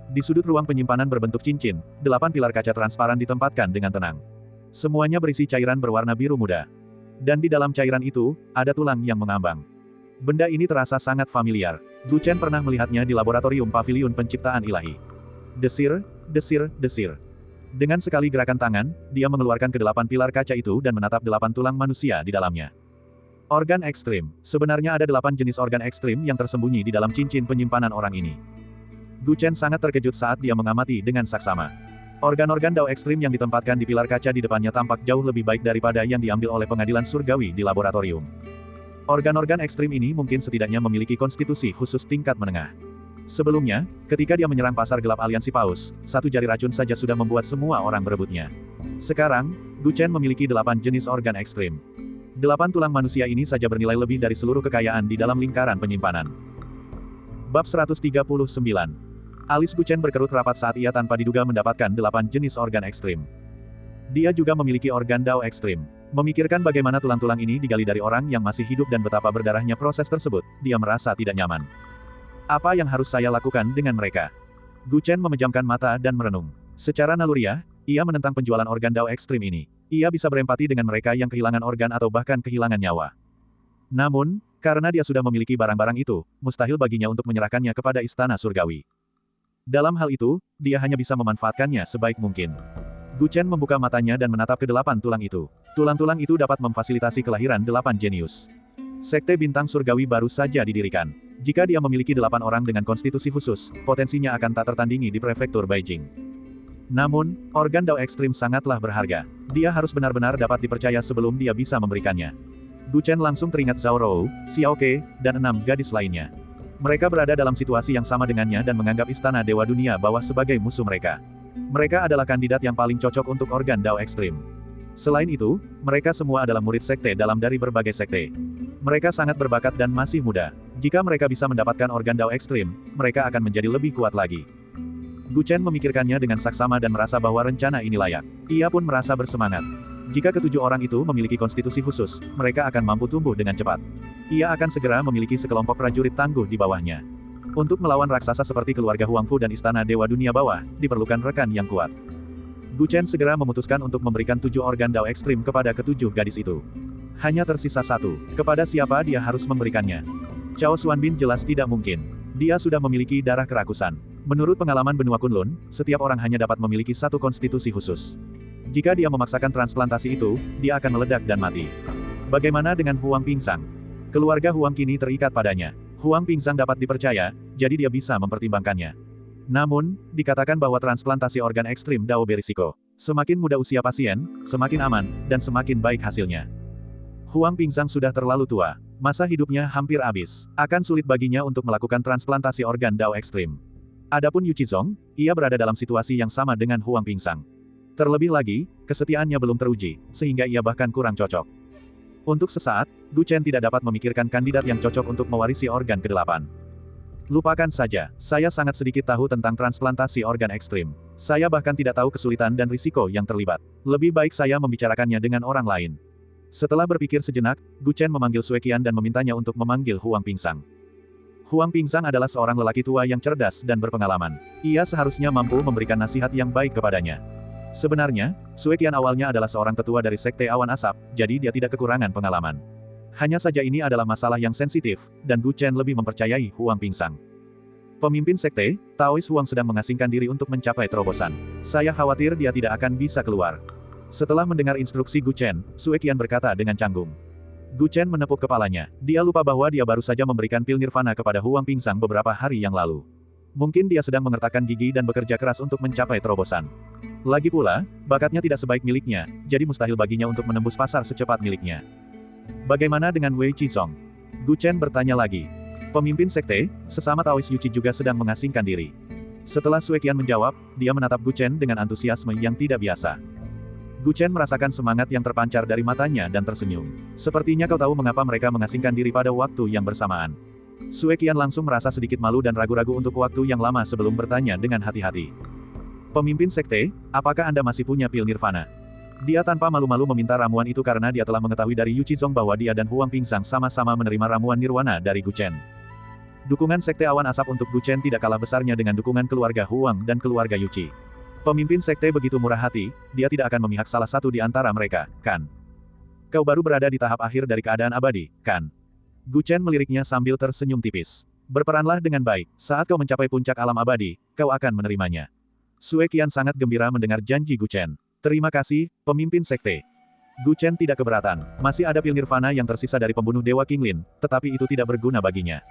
Di sudut ruang penyimpanan berbentuk cincin, 8 pilar kaca transparan ditempatkan dengan tenang. Semuanya berisi cairan berwarna biru muda. Dan di dalam cairan itu, ada tulang yang mengambang. Benda ini terasa sangat familiar. Gu Chen pernah melihatnya di laboratorium paviliun penciptaan ilahi. Desir, desir, desir. Dengan sekali gerakan tangan, dia mengeluarkan ke-8 pilar kaca itu dan menatap 8 tulang manusia di dalamnya. Organ ekstrim. Sebenarnya ada 8 jenis organ ekstrim yang tersembunyi di dalam cincin penyimpanan orang ini. Gu Chen sangat terkejut saat dia mengamati dengan saksama. Organ-organ dao ekstrim yang ditempatkan di pilar kaca di depannya tampak jauh lebih baik daripada yang diambil oleh pengadilan surgawi di laboratorium. Organ-organ ekstrim ini mungkin setidaknya memiliki konstitusi khusus tingkat menengah. Sebelumnya, ketika dia menyerang pasar gelap aliansi Paus, satu jari racun saja sudah membuat semua orang berebutnya. Sekarang, Gu Chen memiliki 8 jenis organ ekstrim. 8 tulang manusia ini saja bernilai lebih dari seluruh kekayaan di dalam lingkaran penyimpanan. Bab 139. Alis Gu Chen berkerut rapat saat ia tanpa diduga mendapatkan 8 jenis organ ekstrim. Dia juga memiliki organ dao ekstrim. Memikirkan bagaimana tulang-tulang ini digali dari orang yang masih hidup dan betapa berdarahnya proses tersebut, dia merasa tidak nyaman. Apa yang harus saya lakukan dengan mereka? Gu Chen memejamkan mata dan merenung. Secara naluriah, ia menentang penjualan organ dao ekstrim ini. Ia bisa berempati dengan mereka yang kehilangan organ atau bahkan kehilangan nyawa. Namun, karena dia sudah memiliki barang-barang itu, mustahil baginya untuk menyerahkannya kepada istana surgawi. Dalam hal itu, dia hanya bisa memanfaatkannya sebaik mungkin. Gu Chen membuka matanya dan menatap ke 8 tulang itu. Tulang-tulang itu dapat memfasilitasi kelahiran 8 jenius. Sekte Bintang Surgawi baru saja didirikan. Jika dia memiliki 8 orang dengan konstitusi khusus, potensinya akan tak tertandingi di prefektur Beijing. Namun, organ Dao ekstrim sangatlah berharga. Dia harus benar-benar dapat dipercaya sebelum dia bisa memberikannya. Gu Chen langsung teringat Zhao Rou, Xiao Ke, dan 6 gadis lainnya. Mereka berada dalam situasi yang sama dengannya dan menganggap Istana Dewa Dunia Bawah sebagai musuh mereka. Mereka adalah kandidat yang paling cocok untuk organ Dao ekstrim. Selain itu, mereka semua adalah murid sekte dalam dari berbagai sekte. Mereka sangat berbakat dan masih muda. Jika mereka bisa mendapatkan organ Dao ekstrim, mereka akan menjadi lebih kuat lagi. Gu Chen memikirkannya dengan saksama dan merasa bahwa rencana ini layak. Ia pun merasa bersemangat. Jika ketujuh orang itu memiliki konstitusi khusus, mereka akan mampu tumbuh dengan cepat. Ia akan segera memiliki sekelompok prajurit tangguh di bawahnya. Untuk melawan raksasa seperti keluarga Huangfu dan Istana Dewa Dunia Bawah, diperlukan rekan yang kuat. Gu Chen segera memutuskan untuk memberikan 7 organ Dao ekstrim kepada ketujuh gadis itu. Hanya tersisa 1. Kepada siapa dia harus memberikannya? Chao Xuanbin jelas tidak mungkin. Dia sudah memiliki darah kerakusan. Menurut pengalaman Benua Kunlun, setiap orang hanya dapat memiliki 1 konstitusi khusus. Jika dia memaksakan transplantasi itu, dia akan meledak dan mati. Bagaimana dengan Huang Pingsang? Keluarga Huang kini terikat padanya. Huang Pingsang dapat dipercaya, jadi dia bisa mempertimbangkannya. Namun, dikatakan bahwa transplantasi organ ekstrim Dao berisiko. Semakin muda usia pasien, semakin aman, dan semakin baik hasilnya. Huang Pingsang sudah terlalu tua. Masa hidupnya hampir habis. Akan sulit baginya untuk melakukan transplantasi organ Dao ekstrim. Adapun Yu Qizong, ia berada dalam situasi yang sama dengan Huang Pingsang. Terlebih lagi, kesetiaannya belum teruji, sehingga ia bahkan kurang cocok. Untuk sesaat, Gu Chen tidak dapat memikirkan kandidat yang cocok untuk mewarisi organ ke-8. Lupakan saja, saya sangat sedikit tahu tentang transplantasi organ ekstrim. Saya bahkan tidak tahu kesulitan dan risiko yang terlibat. Lebih baik saya membicarakannya dengan orang lain. Setelah berpikir sejenak, Gu Chen memanggil Sue Qian dan memintanya untuk memanggil Huang Pingsang. Huang Pingsang adalah seorang lelaki tua yang cerdas dan berpengalaman. Ia seharusnya mampu memberikan nasihat yang baik kepadanya. Sebenarnya, Sue Qian awalnya adalah seorang tetua dari Sekte Awan Asap, jadi dia tidak kekurangan pengalaman. Hanya saja ini adalah masalah yang sensitif, dan Gu Chen lebih mempercayai Huang Pingsang. Pemimpin Sekte, Taois Huang sedang mengasingkan diri untuk mencapai terobosan. Saya khawatir dia tidak akan bisa keluar. Setelah mendengar instruksi Gu Chen, Sue Qian berkata dengan canggung. Gu Chen menepuk kepalanya. Dia lupa bahwa dia baru saja memberikan pil nirvana kepada Huang Pingsang beberapa hari yang lalu. Mungkin dia sedang mengertakkan gigi dan bekerja keras untuk mencapai terobosan. Lagi pula, bakatnya tidak sebaik miliknya, jadi mustahil baginya untuk menembus pasar secepat miliknya. Bagaimana dengan Wei Qizong? Gu Chen bertanya lagi. Pemimpin sekte, sesama Taois Yuchi juga sedang mengasingkan diri. Setelah Sue Qian menjawab, dia menatap Gu Chen dengan antusiasme yang tidak biasa. Gu Chen merasakan semangat yang terpancar dari matanya dan tersenyum. Sepertinya kau tahu mengapa mereka mengasingkan diri pada waktu yang bersamaan. Sue Qian langsung merasa sedikit malu dan ragu-ragu untuk waktu yang lama sebelum bertanya dengan hati-hati. Pemimpin sekte, apakah Anda masih punya pil nirvana? Dia tanpa malu-malu meminta ramuan itu karena dia telah mengetahui dari Yu Qizong bahwa dia dan Huang Pingsang sama-sama menerima ramuan nirwana dari Gu Chen. Dukungan Sekte Awan Asap untuk Gu Chen tidak kalah besarnya dengan dukungan keluarga Huang dan keluarga Yuchi. Pemimpin sekte begitu murah hati, dia tidak akan memihak salah satu di antara mereka, kan? Kau baru berada di tahap akhir dari keadaan abadi, kan? Gu Chen meliriknya sambil tersenyum tipis. Berperanlah dengan baik, saat kau mencapai puncak alam abadi, kau akan menerimanya. Sue Qian sangat gembira mendengar janji Gu Chen. Terima kasih, pemimpin sekte. Gu Chen tidak keberatan. Masih ada pil nirvana yang tersisa dari pembunuh Dewa Qinglin, tetapi itu tidak berguna baginya.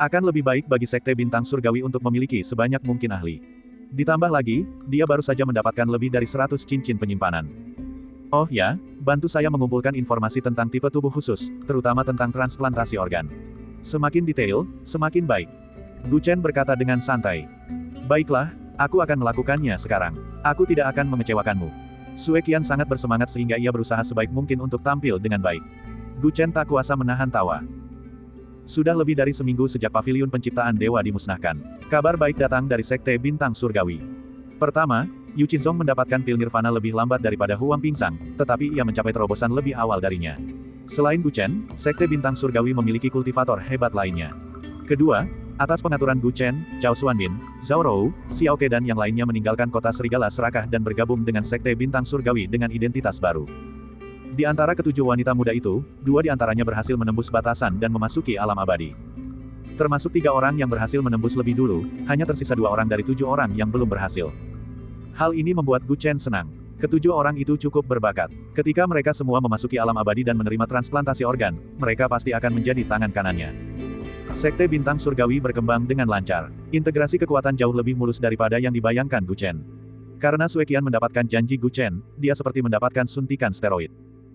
Akan lebih baik bagi sekte bintang surgawi untuk memiliki sebanyak mungkin ahli. Ditambah lagi, dia baru saja mendapatkan lebih dari 100 cincin penyimpanan. Oh ya, bantu saya mengumpulkan informasi tentang tipe tubuh khusus, terutama tentang transplantasi organ. Semakin detail, semakin baik. Gu Chen berkata dengan santai. Baiklah. Aku akan melakukannya sekarang. Aku tidak akan mengecewakanmu. Sue Qian sangat bersemangat sehingga ia berusaha sebaik mungkin untuk tampil dengan baik. Gu Chen tak kuasa menahan tawa. Sudah lebih dari seminggu sejak paviliun penciptaan dewa dimusnahkan. Kabar baik datang dari Sekte Bintang Surgawi. Pertama, Yu Qizong mendapatkan pil nirvana lebih lambat daripada Huang Pingsang, tetapi ia mencapai terobosan lebih awal darinya. Selain Gu Chen, Sekte Bintang Surgawi memiliki kultivator hebat lainnya. Kedua, atas pengaturan Gu Chen, Chao Xuanbin, Zhao Rou, Xiao Ke dan yang lainnya meninggalkan kota Serigala Serakah dan bergabung dengan Sekte Bintang Surgawi dengan identitas baru. Di antara ketujuh wanita muda itu, 2 di antaranya berhasil menembus batasan dan memasuki alam abadi. Termasuk 3 orang yang berhasil menembus lebih dulu, hanya tersisa 2 orang dari 7 orang yang belum berhasil. Hal ini membuat Gu Chen senang. Ketujuh orang itu cukup berbakat. Ketika mereka semua memasuki alam abadi dan menerima transplantasi organ, mereka pasti akan menjadi tangan kanannya. Sekte Bintang Surgawi berkembang dengan lancar. Integrasi kekuatan jauh lebih mulus daripada yang dibayangkan Gu Chen. Karena Sue Qian mendapatkan janji Gu Chen, dia seperti mendapatkan suntikan steroid.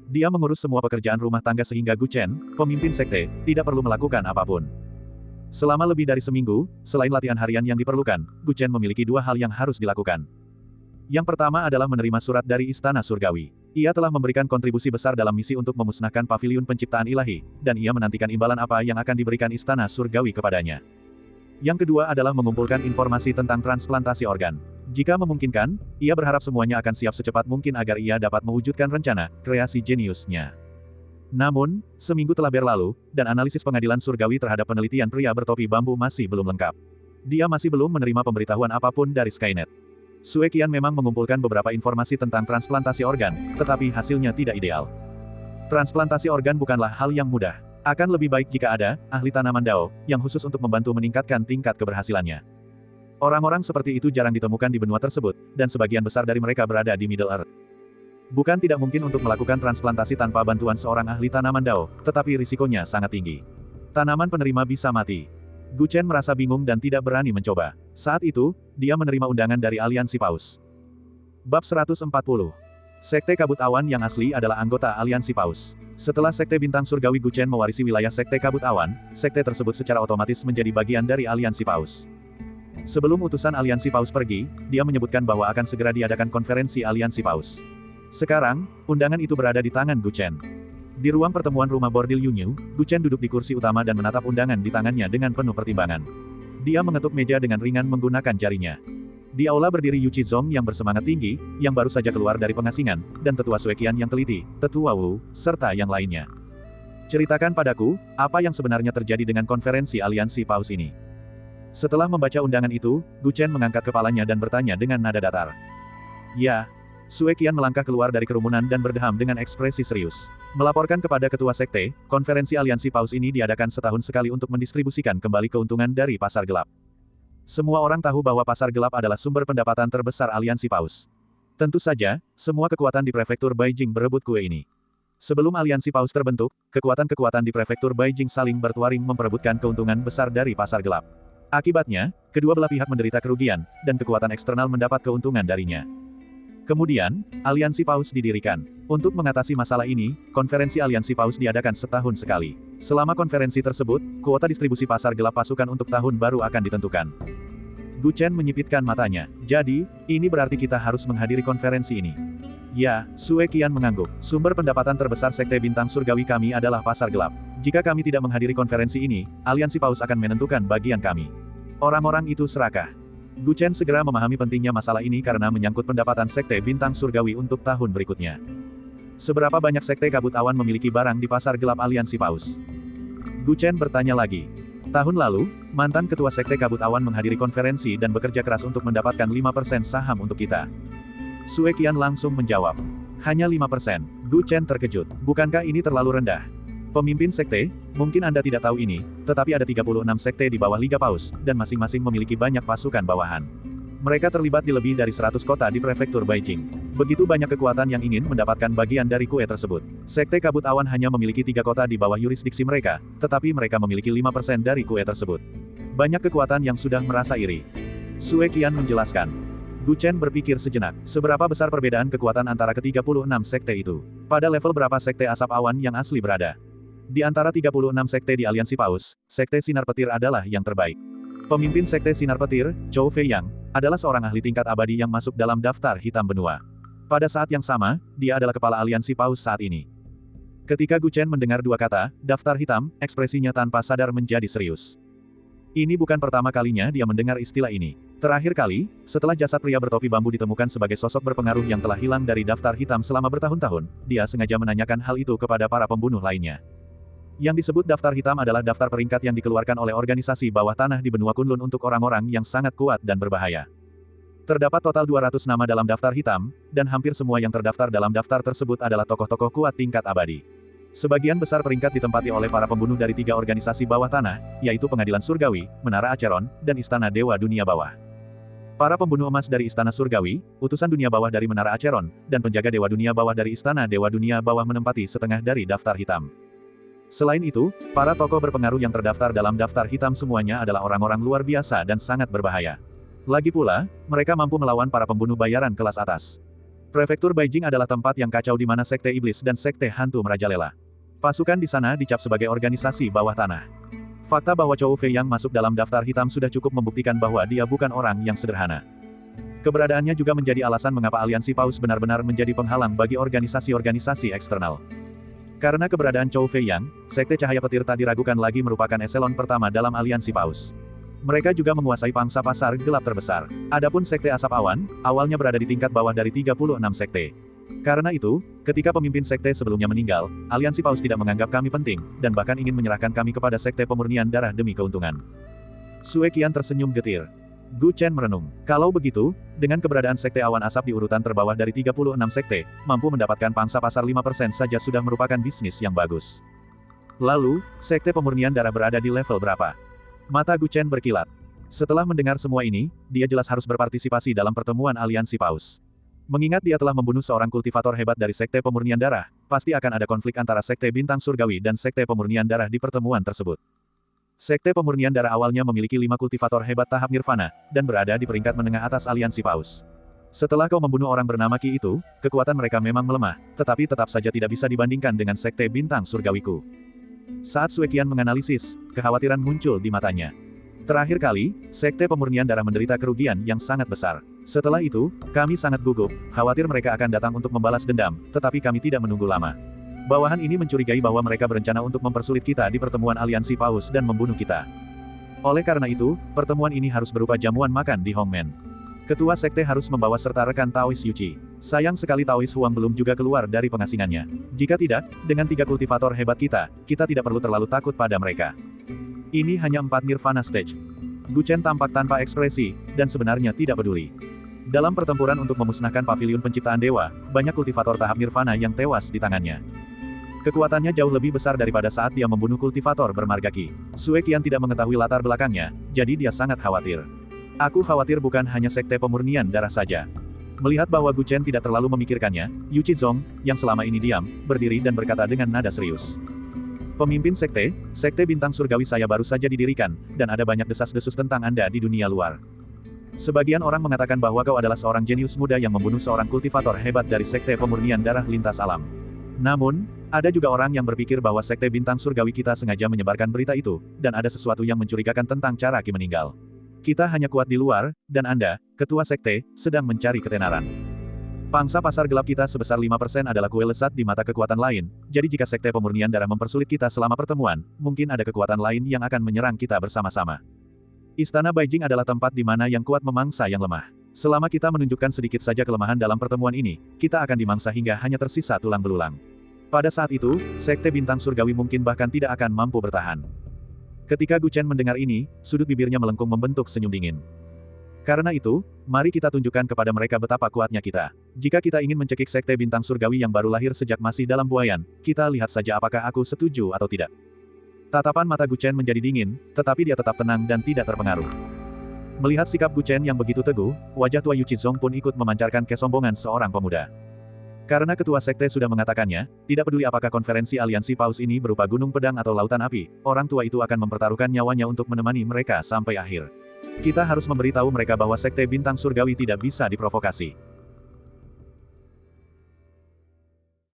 Dia mengurus semua pekerjaan rumah tangga sehingga Gu Chen, pemimpin sekte, tidak perlu melakukan apapun. Selama lebih dari seminggu, selain latihan harian yang diperlukan, Gu Chen memiliki dua hal yang harus dilakukan. Yang pertama adalah menerima surat dari Istana Surgawi. Ia telah memberikan kontribusi besar dalam misi untuk memusnahkan paviliun penciptaan ilahi, dan ia menantikan imbalan apa yang akan diberikan Istana Surgawi kepadanya. Yang kedua adalah mengumpulkan informasi tentang transplantasi organ. Jika memungkinkan, ia berharap semuanya akan siap secepat mungkin agar ia dapat mewujudkan rencana kreasi jeniusnya. Namun, seminggu telah berlalu, dan analisis pengadilan surgawi terhadap penelitian pria bertopi bambu masih belum lengkap. Dia masih belum menerima pemberitahuan apapun dari Skynet. Sue Qian memang mengumpulkan beberapa informasi tentang transplantasi organ, tetapi hasilnya tidak ideal. Transplantasi organ bukanlah hal yang mudah. Akan lebih baik jika ada ahli tanaman Dao yang khusus untuk membantu meningkatkan tingkat keberhasilannya. Orang-orang seperti itu jarang ditemukan di benua tersebut, dan sebagian besar dari mereka berada di Middle Earth. Bukan tidak mungkin untuk melakukan transplantasi tanpa bantuan seorang ahli tanaman Dao, tetapi risikonya sangat tinggi. Tanaman penerima bisa mati. Gu Chen merasa bingung dan tidak berani mencoba. Saat itu, dia menerima undangan dari Aliansi Paus. Bab 140. Sekte Kabut Awan yang asli adalah anggota Aliansi Paus. Setelah Sekte Bintang Surgawi Gu Chen mewarisi wilayah Sekte Kabut Awan, sekte tersebut secara otomatis menjadi bagian dari Aliansi Paus. Sebelum utusan Aliansi Paus pergi, dia menyebutkan bahwa akan segera diadakan konferensi Aliansi Paus. Sekarang, undangan itu berada di tangan Gu Chen. Di ruang pertemuan rumah bordil Yunyu, Gu Chen duduk di kursi utama dan menatap undangan di tangannya dengan penuh pertimbangan. Dia mengetuk meja dengan ringan menggunakan jarinya. Di aula berdiri Yu Qizong yang bersemangat tinggi, yang baru saja keluar dari pengasingan, dan tetua Sue Qian yang teliti, tetua Wu, serta yang lainnya. Ceritakan padaku, apa yang sebenarnya terjadi dengan konferensi Aliansi Paus ini. Setelah membaca undangan itu, Gu Chen mengangkat kepalanya dan bertanya dengan nada datar. Ya. Sue Qian melangkah keluar dari kerumunan dan berdeham dengan ekspresi serius. Melaporkan kepada ketua sekte, konferensi Aliansi Paus ini diadakan setahun sekali untuk mendistribusikan kembali keuntungan dari pasar gelap. Semua orang tahu bahwa pasar gelap adalah sumber pendapatan terbesar Aliansi Paus. Tentu saja, semua kekuatan di prefektur Beijing berebut kue ini. Sebelum Aliansi Paus terbentuk, kekuatan-kekuatan di prefektur Beijing saling bertuaring memperebutkan keuntungan besar dari pasar gelap. Akibatnya, kedua belah pihak menderita kerugian, dan kekuatan eksternal mendapat keuntungan darinya. Kemudian, Aliansi Paus didirikan. Untuk mengatasi masalah ini, konferensi Aliansi Paus diadakan setahun sekali. Selama konferensi tersebut, kuota distribusi pasar gelap pasukan untuk tahun baru akan ditentukan. Gu Chen menyipitkan matanya. Jadi, ini berarti kita harus menghadiri konferensi ini. Ya, Sue Qian mengangguk. Sumber pendapatan terbesar Sekte Bintang Surgawi kami adalah pasar gelap. Jika kami tidak menghadiri konferensi ini, Aliansi Paus akan menentukan bagian kami. Orang-orang itu serakah. Gu Chen segera memahami pentingnya masalah ini karena menyangkut pendapatan Sekte Bintang Surgawi untuk tahun berikutnya. Seberapa banyak Sekte Kabut Awan memiliki barang di pasar gelap Aliansi Paus? Gu Chen bertanya lagi. Tahun lalu, mantan ketua Sekte Kabut Awan menghadiri konferensi dan bekerja keras untuk mendapatkan 5% saham untuk kita. Sue Qian langsung menjawab. Hanya 5%. Gu Chen terkejut. Bukankah ini terlalu rendah? Pemimpin sekte, mungkin Anda tidak tahu ini, tetapi ada 36 sekte di bawah Liga Paus, dan masing-masing memiliki banyak pasukan bawahan. Mereka terlibat di lebih dari 100 kota di prefektur Beijing. Begitu banyak kekuatan yang ingin mendapatkan bagian dari kue tersebut. Sekte Kabut Awan hanya memiliki 3 kota di bawah yurisdiksi mereka, tetapi mereka memiliki 5% dari kue tersebut. Banyak kekuatan yang sudah merasa iri. Sue Qian menjelaskan. Gu Chen berpikir sejenak, seberapa besar perbedaan kekuatan antara ke-36 sekte itu? Pada level berapa sekte asap awan yang asli berada? Di antara 36 sekte di Aliansi Paus, Sekte Sinar Petir adalah yang terbaik. Pemimpin Sekte Sinar Petir, Zhou Feiyang, adalah seorang ahli tingkat abadi yang masuk dalam daftar hitam benua. Pada saat yang sama, dia adalah kepala Aliansi Paus saat ini. Ketika Gu Chen mendengar dua kata, daftar hitam, ekspresinya tanpa sadar menjadi serius. Ini bukan pertama kalinya dia mendengar istilah ini. Terakhir kali, setelah jasad pria bertopi bambu ditemukan sebagai sosok berpengaruh yang telah hilang dari daftar hitam selama bertahun-tahun, dia sengaja menanyakan hal itu kepada para pembunuh lainnya. Yang disebut daftar hitam adalah daftar peringkat yang dikeluarkan oleh organisasi bawah tanah di benua Kunlun untuk orang-orang yang sangat kuat dan berbahaya. Terdapat total 200 nama dalam daftar hitam, dan hampir semua yang terdaftar dalam daftar tersebut adalah tokoh-tokoh kuat tingkat abadi. Sebagian besar peringkat ditempati oleh para pembunuh dari 3 organisasi bawah tanah, yaitu Pengadilan Surgawi, Menara Acheron, dan Istana Dewa Dunia Bawah. Para pembunuh emas dari Istana Surgawi, utusan dunia bawah dari Menara Acheron, dan penjaga Dewa Dunia Bawah dari Istana Dewa Dunia Bawah menempati setengah dari daftar hitam. Selain itu, para tokoh berpengaruh yang terdaftar dalam daftar hitam semuanya adalah orang-orang luar biasa dan sangat berbahaya. Lagi pula, mereka mampu melawan para pembunuh bayaran kelas atas. Prefektur Beijing adalah tempat yang kacau di mana Sekte Iblis dan Sekte Hantu merajalela. Pasukan di sana dicap sebagai organisasi bawah tanah. Fakta bahwa Chou Fei yang masuk dalam daftar hitam sudah cukup membuktikan bahwa dia bukan orang yang sederhana. Keberadaannya juga menjadi alasan mengapa aliansi Paus benar-benar menjadi penghalang bagi organisasi-organisasi eksternal. Karena keberadaan Chou Fei Yang, Sekte Cahaya Petir tak diragukan lagi merupakan eselon pertama dalam aliansi Paus. Mereka juga menguasai pangsa pasar gelap terbesar. Adapun Sekte Asap Awan, awalnya berada di tingkat bawah dari 36 sekte. Karena itu, ketika pemimpin sekte sebelumnya meninggal, aliansi Paus tidak menganggap kami penting, dan bahkan ingin menyerahkan kami kepada Sekte Pemurnian Darah demi keuntungan. Sue Qian tersenyum getir. Gu Chen merenung. Kalau begitu, dengan keberadaan Sekte Awan Asap di urutan terbawah dari 36 sekte, mampu mendapatkan pangsa pasar 5% saja sudah merupakan bisnis yang bagus. Lalu, Sekte Pemurnian Darah berada di level berapa? Mata Gu Chen berkilat. Setelah mendengar semua ini, dia jelas harus berpartisipasi dalam pertemuan aliansi Paus. Mengingat dia telah membunuh seorang kultivator hebat dari Sekte Pemurnian Darah, pasti akan ada konflik antara Sekte Bintang Surgawi dan Sekte Pemurnian Darah di pertemuan tersebut. Sekte Pemurnian Darah awalnya memiliki 5 kultivator hebat tahap Nirvana, dan berada di peringkat menengah atas aliansi Paus. Setelah kau membunuh orang bernama Qi itu, kekuatan mereka memang melemah, tetapi tetap saja tidak bisa dibandingkan dengan Sekte Bintang Surgawiku. Saat Sue Qian menganalisis, kekhawatiran muncul di matanya. Terakhir kali, Sekte Pemurnian Darah menderita kerugian yang sangat besar. Setelah itu, kami sangat gugup, khawatir mereka akan datang untuk membalas dendam, tetapi kami tidak menunggu lama. Bawahan ini mencurigai bahwa mereka berencana untuk mempersulit kita di pertemuan aliansi Paus dan membunuh kita. Oleh karena itu, pertemuan ini harus berupa jamuan makan di Hongmen. Ketua sekte harus membawa serta rekan Taois Yuchi. Sayang sekali Taois Huang belum juga keluar dari pengasingannya. Jika tidak, dengan 3 kultivator hebat kita tidak perlu terlalu takut pada mereka. Ini hanya 4 Nirvana Stage. Gu Chen tampak tanpa ekspresi, dan sebenarnya tidak peduli. Dalam pertempuran untuk memusnahkan paviliun penciptaan dewa, banyak kultivator tahap Nirvana yang tewas di tangannya. Kekuatannya jauh lebih besar daripada saat dia membunuh kultivator bermarga Qi. Sue Qian tidak mengetahui latar belakangnya, jadi dia sangat khawatir. Aku khawatir bukan hanya Sekte Pemurnian Darah saja. Melihat bahwa Gu Chen tidak terlalu memikirkannya, Yu Qizong, yang selama ini diam, berdiri dan berkata dengan nada serius. Pemimpin sekte, Sekte Bintang Surgawi saya baru saja didirikan, dan ada banyak desas-desus tentang Anda di dunia luar. Sebagian orang mengatakan bahwa kau adalah seorang jenius muda yang membunuh seorang kultivator hebat dari Sekte Pemurnian Darah lintas alam. Namun, ada juga orang yang berpikir bahwa Sekte Bintang Surgawi kita sengaja menyebarkan berita itu, dan ada sesuatu yang mencurigakan tentang cara Qi meninggal. Kita hanya kuat di luar, dan Anda, ketua sekte, sedang mencari ketenaran. Pangsa pasar gelap kita sebesar 5% adalah kue lesat di mata kekuatan lain, jadi jika Sekte Pemurnian Darah mempersulit kita selama pertemuan, mungkin ada kekuatan lain yang akan menyerang kita bersama-sama. Istana Beijing adalah tempat di mana yang kuat memangsa yang lemah. Selama kita menunjukkan sedikit saja kelemahan dalam pertemuan ini, kita akan dimangsa hingga hanya tersisa tulang belulang. Pada saat itu, Sekte Bintang Surgawi mungkin bahkan tidak akan mampu bertahan. Ketika Gu Chen mendengar ini, sudut bibirnya melengkung membentuk senyum dingin. Karena itu, mari kita tunjukkan kepada mereka betapa kuatnya kita. Jika kita ingin mencekik Sekte Bintang Surgawi yang baru lahir sejak masih dalam buayan, kita lihat saja apakah aku setuju atau tidak. Tatapan mata Gu Chen menjadi dingin, tetapi dia tetap tenang dan tidak terpengaruh. Melihat sikap Gu Chen yang begitu teguh, wajah tua Yu Qizong pun ikut memancarkan kesombongan seorang pemuda. Karena ketua sekte sudah mengatakannya, tidak peduli apakah konferensi aliansi Paus ini berupa gunung pedang atau lautan api, orang tua itu akan mempertaruhkan nyawanya untuk menemani mereka sampai akhir. Kita harus memberitahu mereka bahwa Sekte Bintang Surgawi tidak bisa diprovokasi.